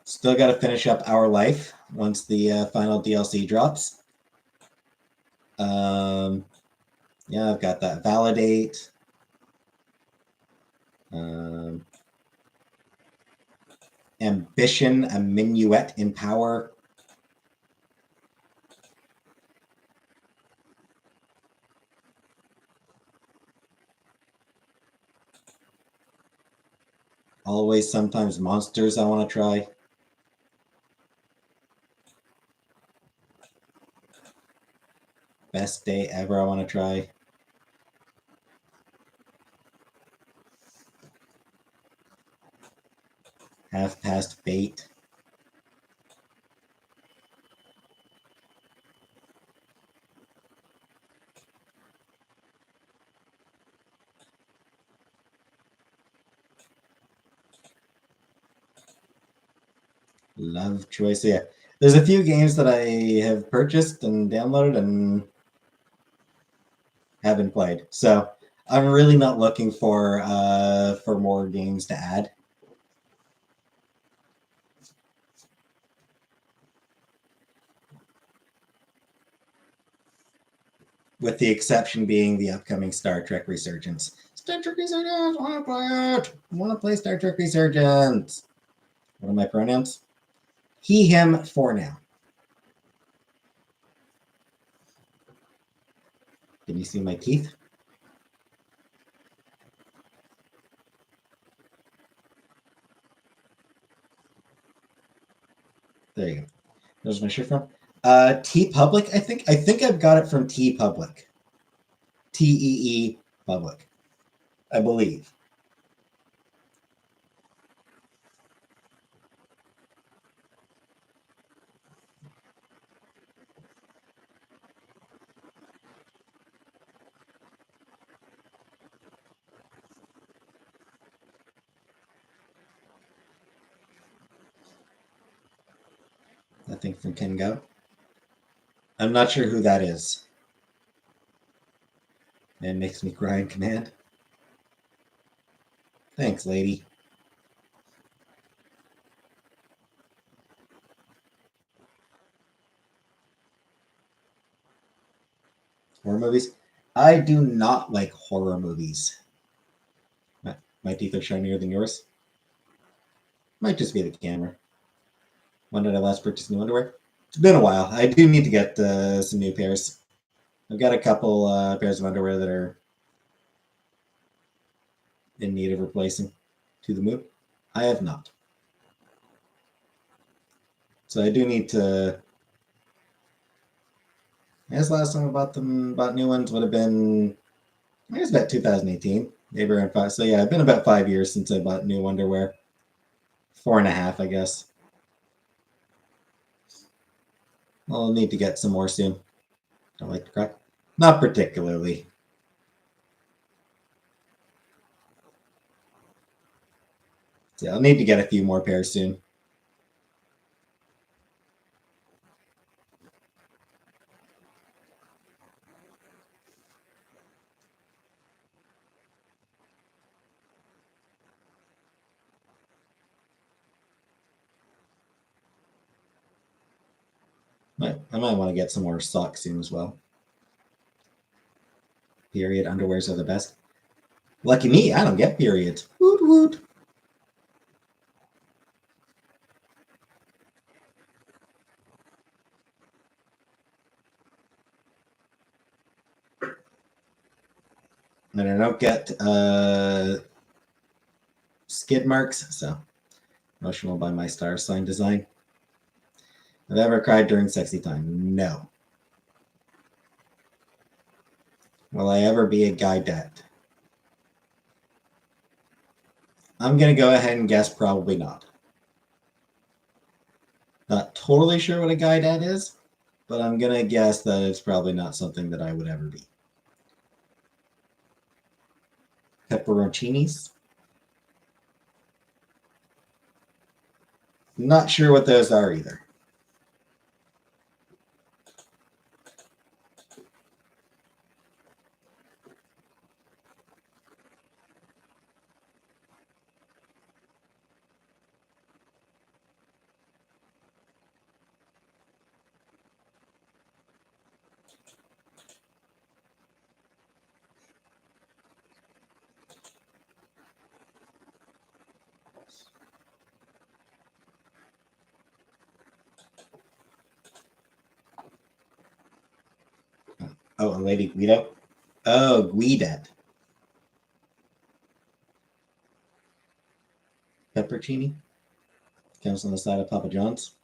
still got to finish up Our Life once the final DLC drops. Yeah, I've got that Validate. Ambition, a Minuet in Power. Always, Sometimes, Monsters I want to try. Best Day Ever I want to try. Half Past Fate. Love Choice. Yeah, there's a few games that I have purchased and downloaded and haven't played. So I'm really not looking for more games to add. With the exception being the upcoming Star Trek Resurgence. Star Trek Resurgence! I want to play it! I want to play Star Trek Resurgence! What are my pronouns? He, him, for now. Can you see my teeth? There you go. There's my shirt from. TeePublic, I think. I think I've got it from TeePublic. TEE Public, I believe. I think from Ken Go. I'm not sure who that is. It makes me cry in command. Thanks, lady. Horror movies? I do not like horror movies. My teeth are shinier than yours. Might just be the camera. When did I last purchase new underwear? It's been a while. I do need to get some new pairs. I've got a couple pairs of underwear that are in need of replacing. To the moon? I have not. So I do need to. I guess last time I bought new ones would have been, I guess about 2018, maybe around 5. So yeah, it's been about 5 years since I bought new underwear. 4.5, I guess. I'll need to get some more soon. I like to cry. Not particularly. So I'll need to get a few more pairs soon. I might want to get some more socks soon as well. Period underwears are the best. Lucky me, I don't get periods. Woot woot. And I don't get skid marks, so emotional by my star sign design. Have I ever cried during sexy time? No. Will I ever be a guidette? I'm going to go ahead and guess probably not. Not totally sure what a guidette is, but I'm going to guess that it's probably not something that I would ever be. Pepperoncinis? Not sure what those are either. Oh, a Lady Guido? Oh, Guidette. Pepperoncini? Comes on the side of Papa John's.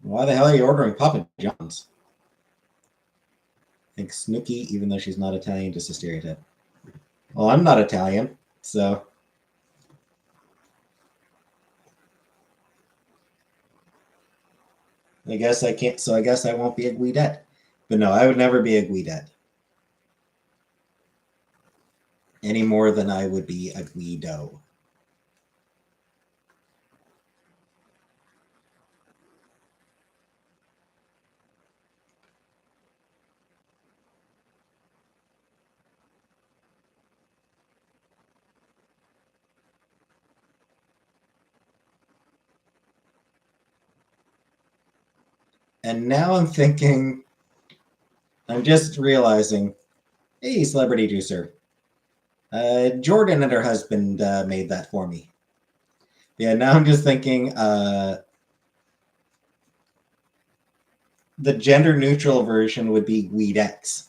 Why the hell are you ordering Papa John's? I think Snooki, even though she's not Italian, just a stereotype. Well, I'm not Italian, so. I guess I can't, so I guess I won't be a Guidette. But no, I would never be a Guidette. Any more than I would be a Guido. And now I'm thinking, I'm just realizing, hey, celebrity juicer. Jordan and her husband made that for me. Yeah, now I'm just thinking the gender neutral version would be Guidex.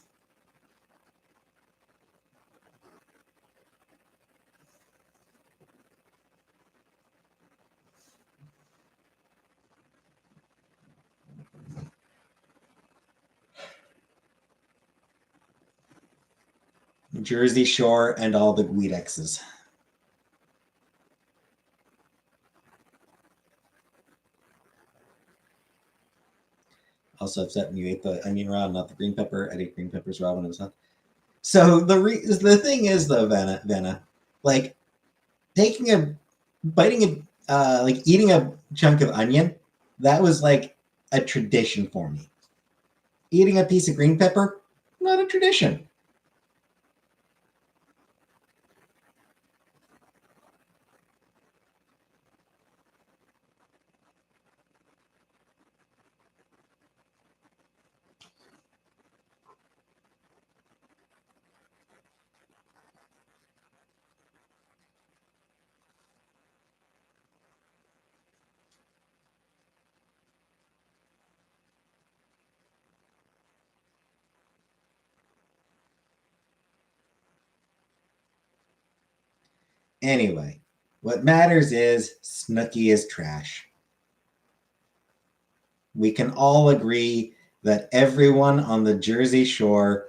Jersey Shore and all the Guidexes. Also upset when you ate the onion raw, not the green pepper. I ate green peppers raw when it was hot. So the thing is though, Vanna, like biting like eating a chunk of onion, that was like a tradition for me. Eating a piece of green pepper, not a tradition. Anyway, what matters is Snooki is trash. We can all agree that everyone on the Jersey Shore,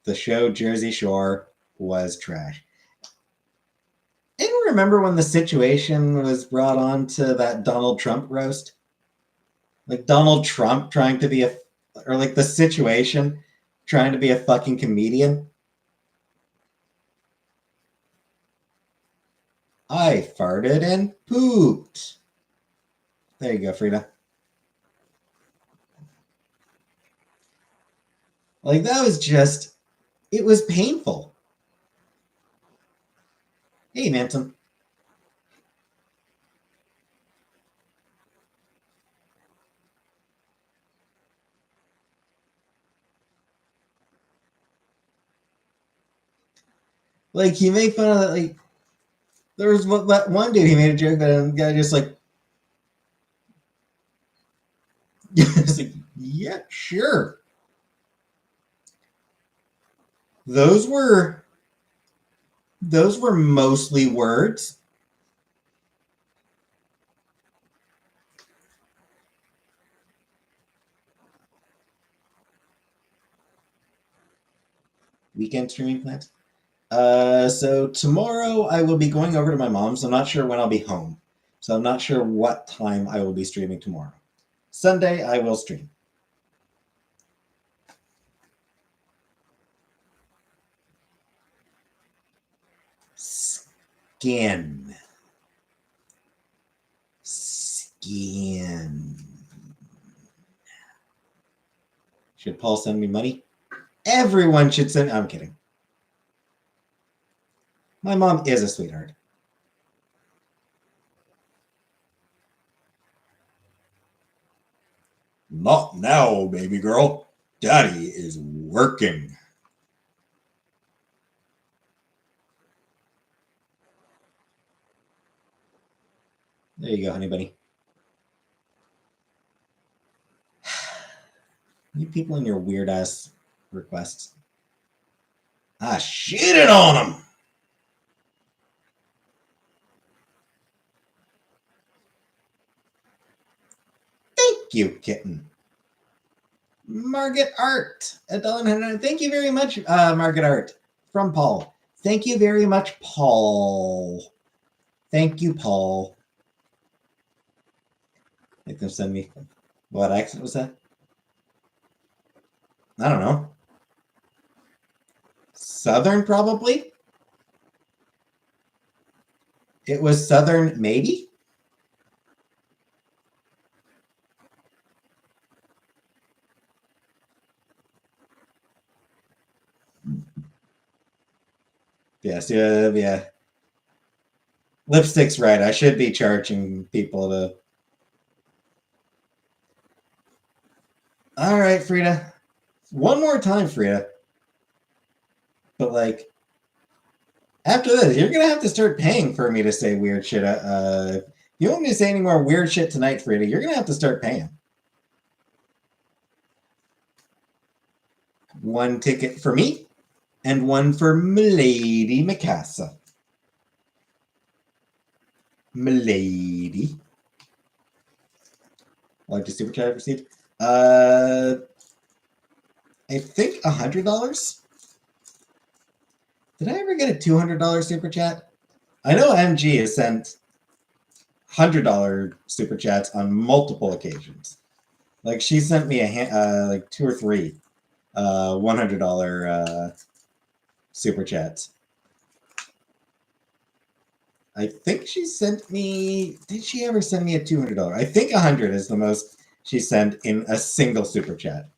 the show Jersey Shore, was trash. Anyone remember when the situation was brought on to that Donald Trump roast? Like Donald Trump trying to be or like the situation trying to be a fucking comedian? I farted and pooped. There you go, Frida. Like, that was just, it was painful. Hey, Manson. Like, he made fun of that. Like, there was one dude, he made a joke, but the guy just like, it's like, yeah, sure. Those were mostly words. Weekend streaming plans. So tomorrow I will be going over to my mom's. I'm not sure when I'll be home, so I'm not sure what time I will be streaming tomorrow. Sunday I will stream. Skin. Should Paul send me money? Everyone should send. I'm kidding. My mom is a sweetheart. Not now, baby girl. Daddy is working. There you go, honey bunny. You people and your weird ass requests. I shitted on him. Thank you, kitten. Margaret Art. Thank you very much, Margaret Art. From Paul. Thank you very much, Paul. Thank you, Paul. Make them send me. What accent was that? I don't know. Southern, probably? It was Southern, maybe? Yes, yeah. Lipstick's right. I should be charging people to. All right, Frida. One more time, Frida. But like, after this, you're gonna have to start paying for me to say weird shit. If you want me to say any more weird shit tonight, Frida, you're gonna have to start paying. One ticket for me, and one for Milady Mikasa. Milady. Like the super chat I received. I think $100. Did I ever get a $200 super chat? I know MG has sent $100 super chats on multiple occasions. Like, she sent me like 2 or 3 $100 super chats. I think she sent me. Did she ever send me a $200? I think 100 is the most she sent in a single super chat.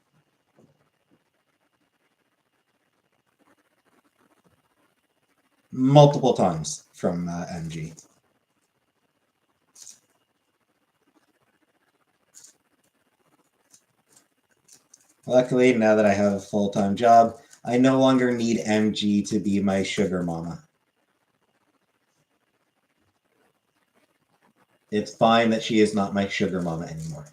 Multiple times from MG. Luckily, now that I have a full-time job, I no longer need MG to be my sugar mama. It's fine that she is not my sugar mama anymore.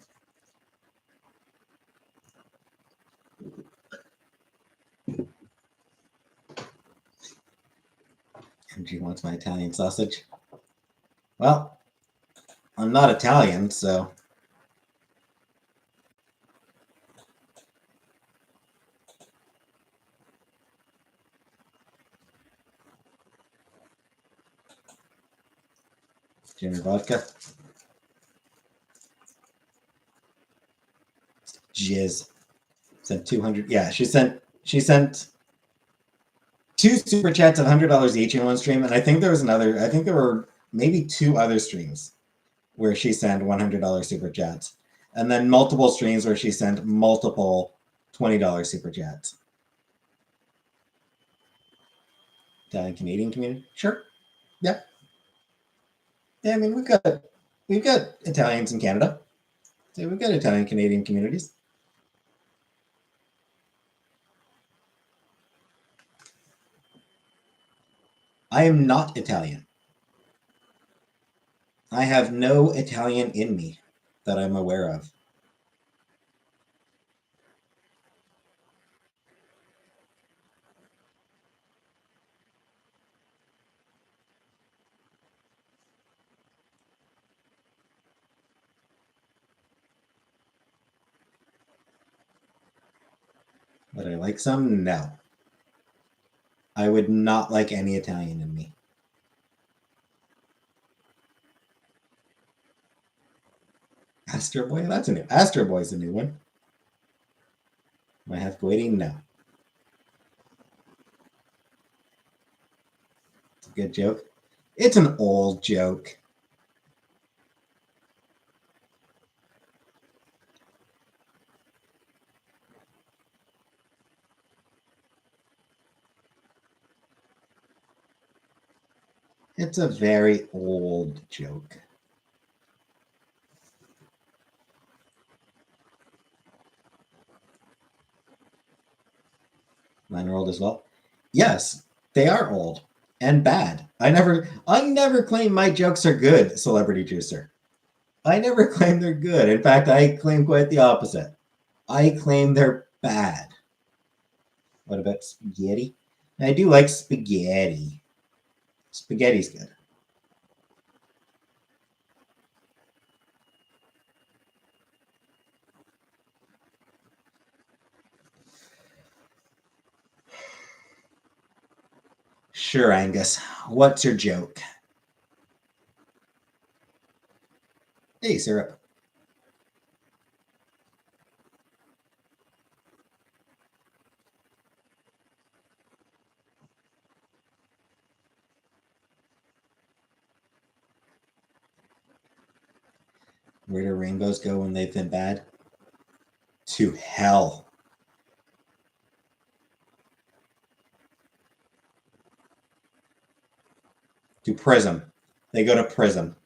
MG wants my Italian sausage. Well, I'm not Italian, so. Ginger vodka. Jizz. Sent 200. Yeah, she sent 2 super chats of $100 each in one stream, and I think there was another. I think there were maybe 2 other streams where she sent $100 super chats, and then multiple streams where she sent multiple $20 super chats. Italian Canadian community, sure, yeah. I mean, we've got Italians in Canada. So we've got Italian Canadian communities. I am not Italian. I have no Italian in me that I'm aware of. Would I like some? No. I would not like any Italian in me. Astro Boy? That's a new. Astro Boy's a new one. Am I half Kuwaiti? No. It's a good joke. It's an old joke. It's a very old joke. Mine are old as well. Yes, they are old and bad. I never claim my jokes are good, Celebrity Juicer. I never claim they're good. In fact, I claim quite the opposite. I claim they're bad. What about spaghetti? I do like spaghetti. Spaghetti's good. Sure, Angus. What's your joke? Hey, syrup. Where do rainbows go when they've been bad? To hell. To prison. They go to prison.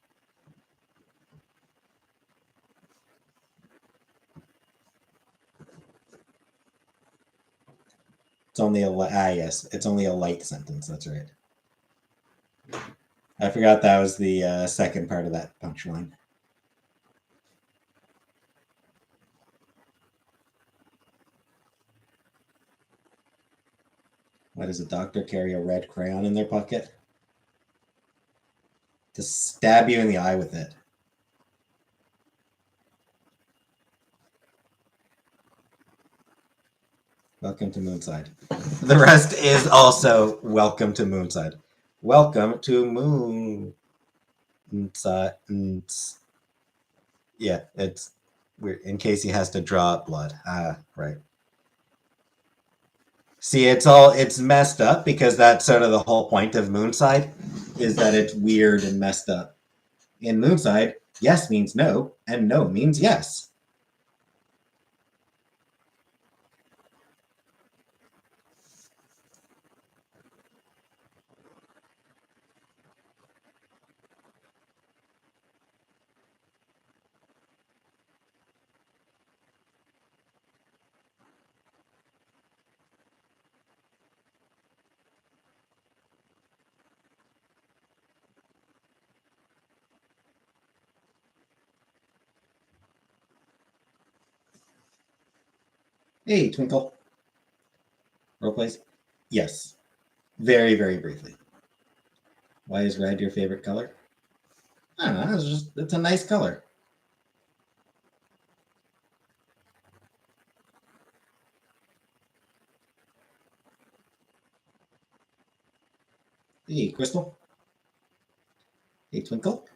It's only a yes. It's only a light sentence. That's right. I forgot that was the second part of that punchline. Why does a doctor carry a red crayon in their pocket? To stab you in the eye with it. Welcome to Moonside. The rest is also welcome to Moonside. Welcome to Moonside. Yeah, it's weird. In case he has to draw blood. Right. See, it's messed up because that's sort of the whole point of Moonside is that it's weird and messed up. In Moonside, yes means no, and no means yes. Hey, Twinkle. Role plays? Yes. Very, very briefly. Why is red your favorite color? I don't know. It's a nice color. Hey, Crystal. Hey, Twinkle.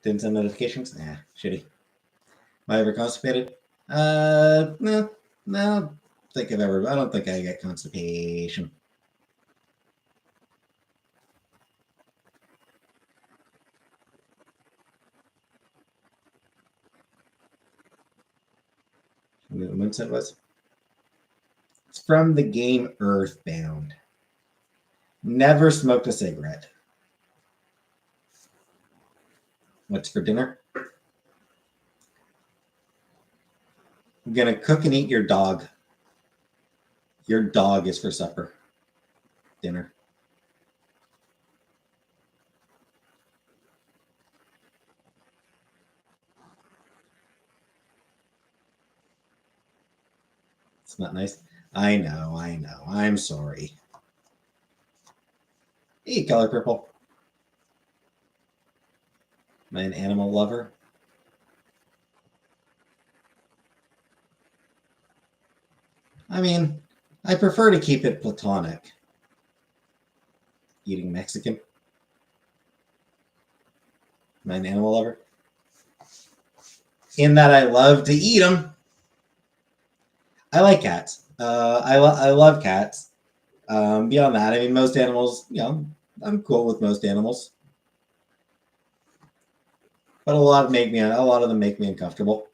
Didn't send notifications? Nah, shitty. Am I ever constipated? No. I don't think I get constipation. the Moonset was? It's from the game Earthbound. Never smoked a cigarette. What's for dinner? I'm gonna cook and eat your dog. Your dog is for supper. Dinner. It's not nice. I know. I'm sorry. Hey, color purple. Am I an animal lover? I mean, I prefer to keep it platonic. Eating Mexican? Am I an animal lover? In that I love to eat them. I like cats. I love cats. Beyond that, I mean, most animals, I'm cool with most animals. But a lot of them make me uncomfortable.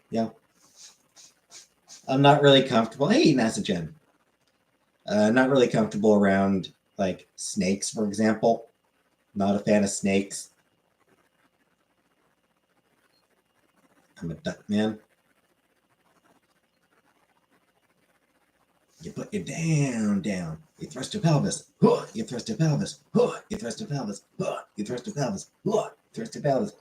Yeah. I'm not really comfortable. Hey, Nasagen. Not really comfortable around like snakes, for example. Not a fan of snakes. I'm a duck man. You put your down. You thrust your pelvis. You thrust your pelvis. You thrust your pelvis. You thrust your pelvis. Thrust your pelvis.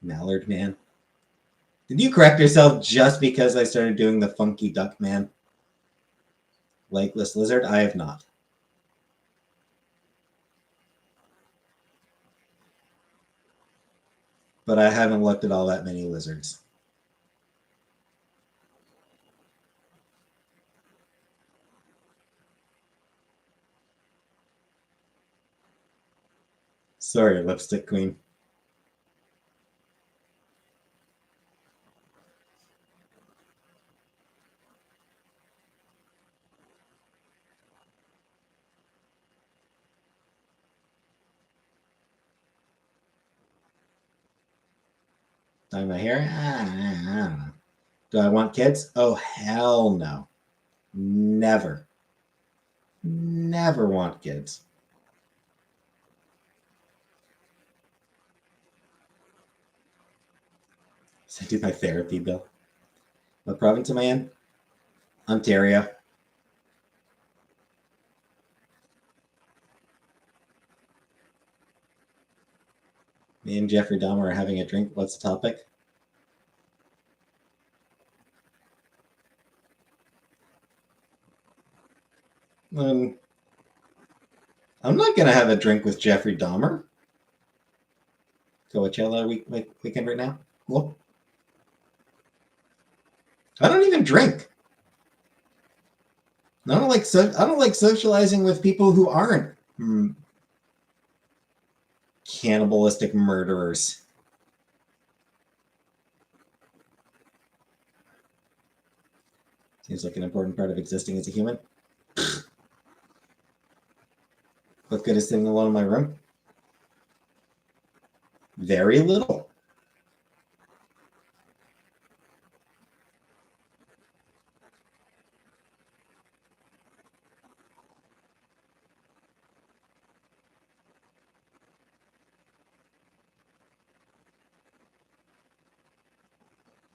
Mallard man. Did you correct yourself just because I started doing the funky duck man? Legless lizard? I have not. But I haven't looked at all that many lizards. Sorry, lipstick queen. Dye my hair? I don't know. Do I want kids? Oh, hell no. Never. Never want kids. So I do my therapy bill. What province am I in? Ontario. Me and Jeffrey Dahmer are having a drink. What's the topic? I'm not going to have a drink with Jeffrey Dahmer. Coachella weekend right now. Cool. I don't even drink. I don't like socializing with people who aren't cannibalistic murderers. Seems like an important part of existing as a human. What good is sitting alone in my room? Very little.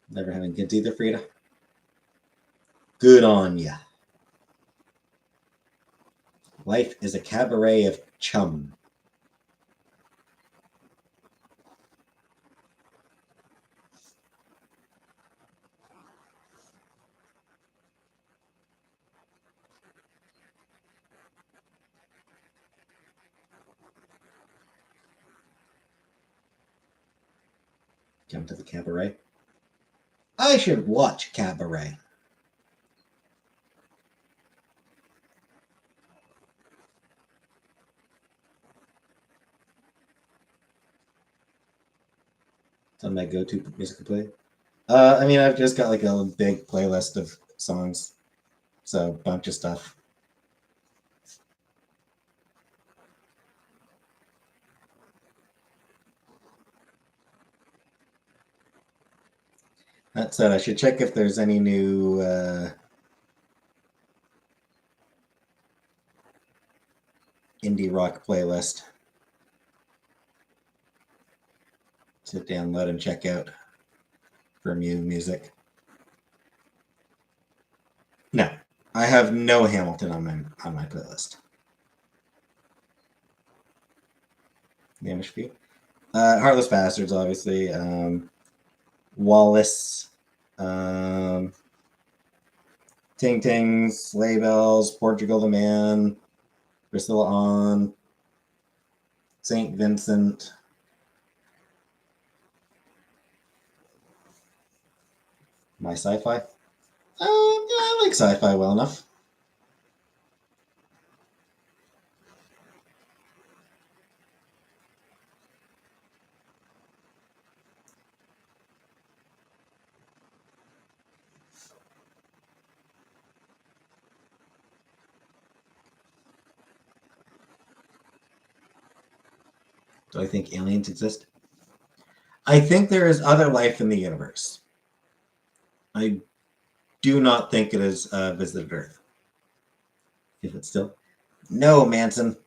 Never having kids either, Frida. Good on ya. Life is a cabaret of chum. Come to the cabaret. I should watch Cabaret. It's on my go-to music to play. I mean, I've just got like a big playlist of songs, so a bunch of stuff. That said, I should check if there's any new indie rock playlist to download and check out for new music. No, I have no Hamilton on my playlist. Damage Few. Heartless Bastards, obviously. Wallace. Ting Tings, Sleigh Bells, Portugal the Man, Priscilla On, St. Vincent. My sci-fi? I like sci-fi well enough. Do I think aliens exist? I think there is other life in the universe. I do not think it has visited Earth. If it's still, no, Manson.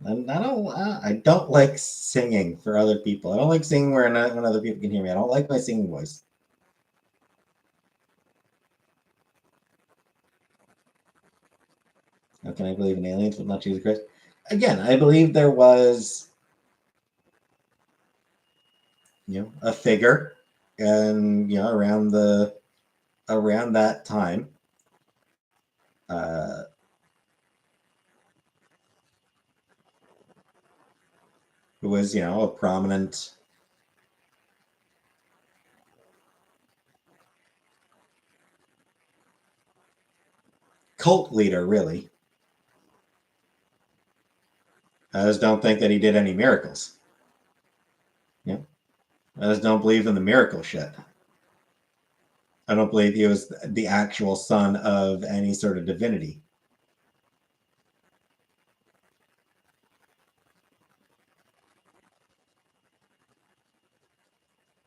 I don't like singing for other people. I don't like singing when other people can hear me. I don't like my singing voice. How can I believe in aliens but not Jesus Christ? Again, I believe there was, a figure, and around that time, who was a prominent cult leader, really. I just don't think that he did any miracles. Yeah, I just don't believe in the miracle shit. I don't believe he was the actual son of any sort of divinity.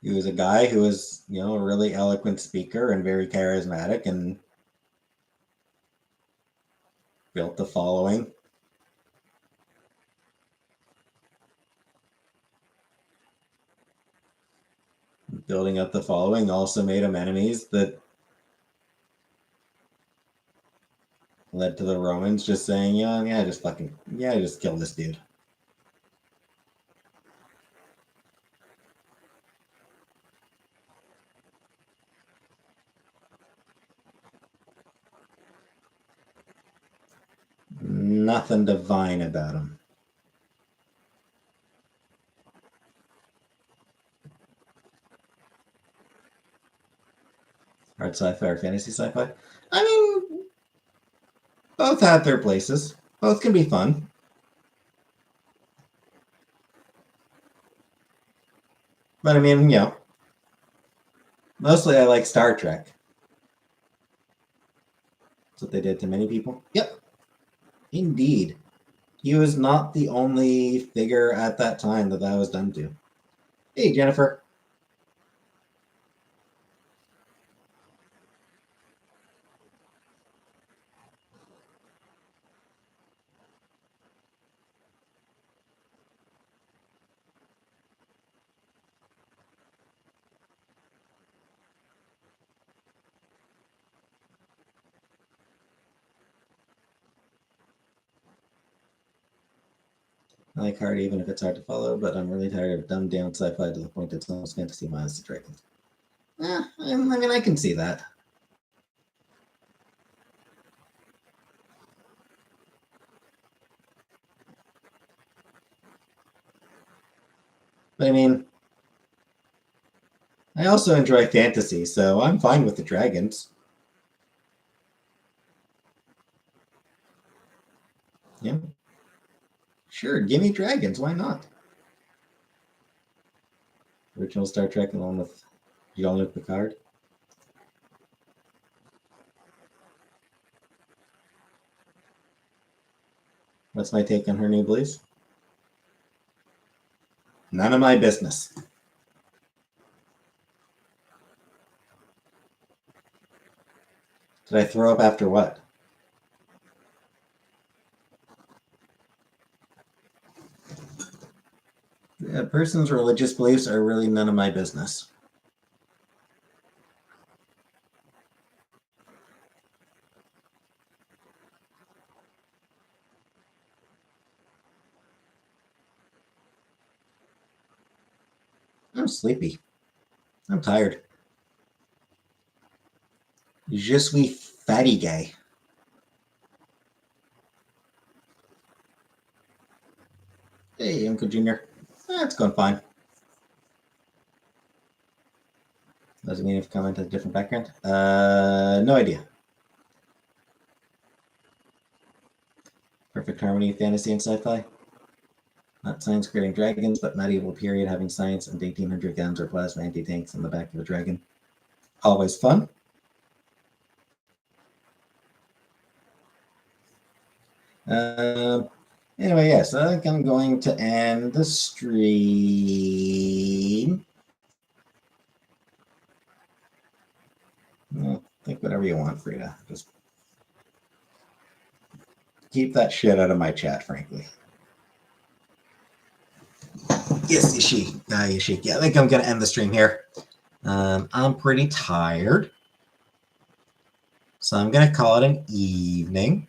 He was a guy who was, a really eloquent speaker and very charismatic and built the following. Building up the following also made him enemies that led to the Romans just saying, just kill this dude. Nothing divine about him. Hard sci-fi or fantasy sci-fi? I mean, both have their places. Both can be fun. But I mean, mostly I like Star Trek. That's what they did to many people. Yep. Indeed. He was not the only figure at that time that was done to. Hey, Jennifer. I like hard even if it's hard to follow, but I'm really tired of dumbed down sci-fi to the point it's almost fantasy minus the dragons. I mean, I can see that. But I mean, I also enjoy fantasy, so I'm fine with the dragons. Yeah. Sure, give me dragons. Why not? Original Star Trek along with Jean-Luc Picard. What's my take on her new beliefs? None of my business. Did I throw up after what? A person's religious beliefs are really none of my business. I'm sleepy. I'm tired. Je suis fatigué. Hey, Uncle Junior. It's going fine. Doesn't mean if comment has a different background. No idea. Perfect harmony, fantasy, and sci-fi. Not science creating dragons, but medieval period having science and 1800 guns or plasma anti-tanks on the back of a dragon. Always fun. Anyway, yes, I think I'm going to end the stream. Well, think whatever you want, Frida. Just keep that shit out of my chat, frankly. Yes, Ishik. Ishik. Yeah, I think I'm going to end the stream here. I'm pretty tired. So I'm going to call it an evening.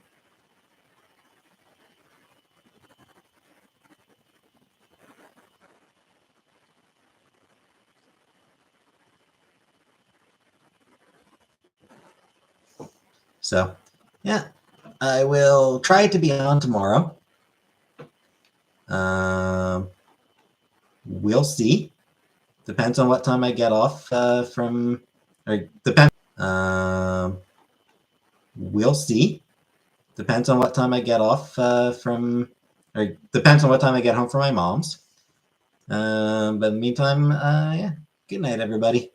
So, yeah, I will try to be on tomorrow. We'll see. Depends on what time I get off from. Or depends. We'll see. Depends on what time I get off from. Or depends on what time I get home from my mom's. But in the meantime, yeah. Good night, everybody.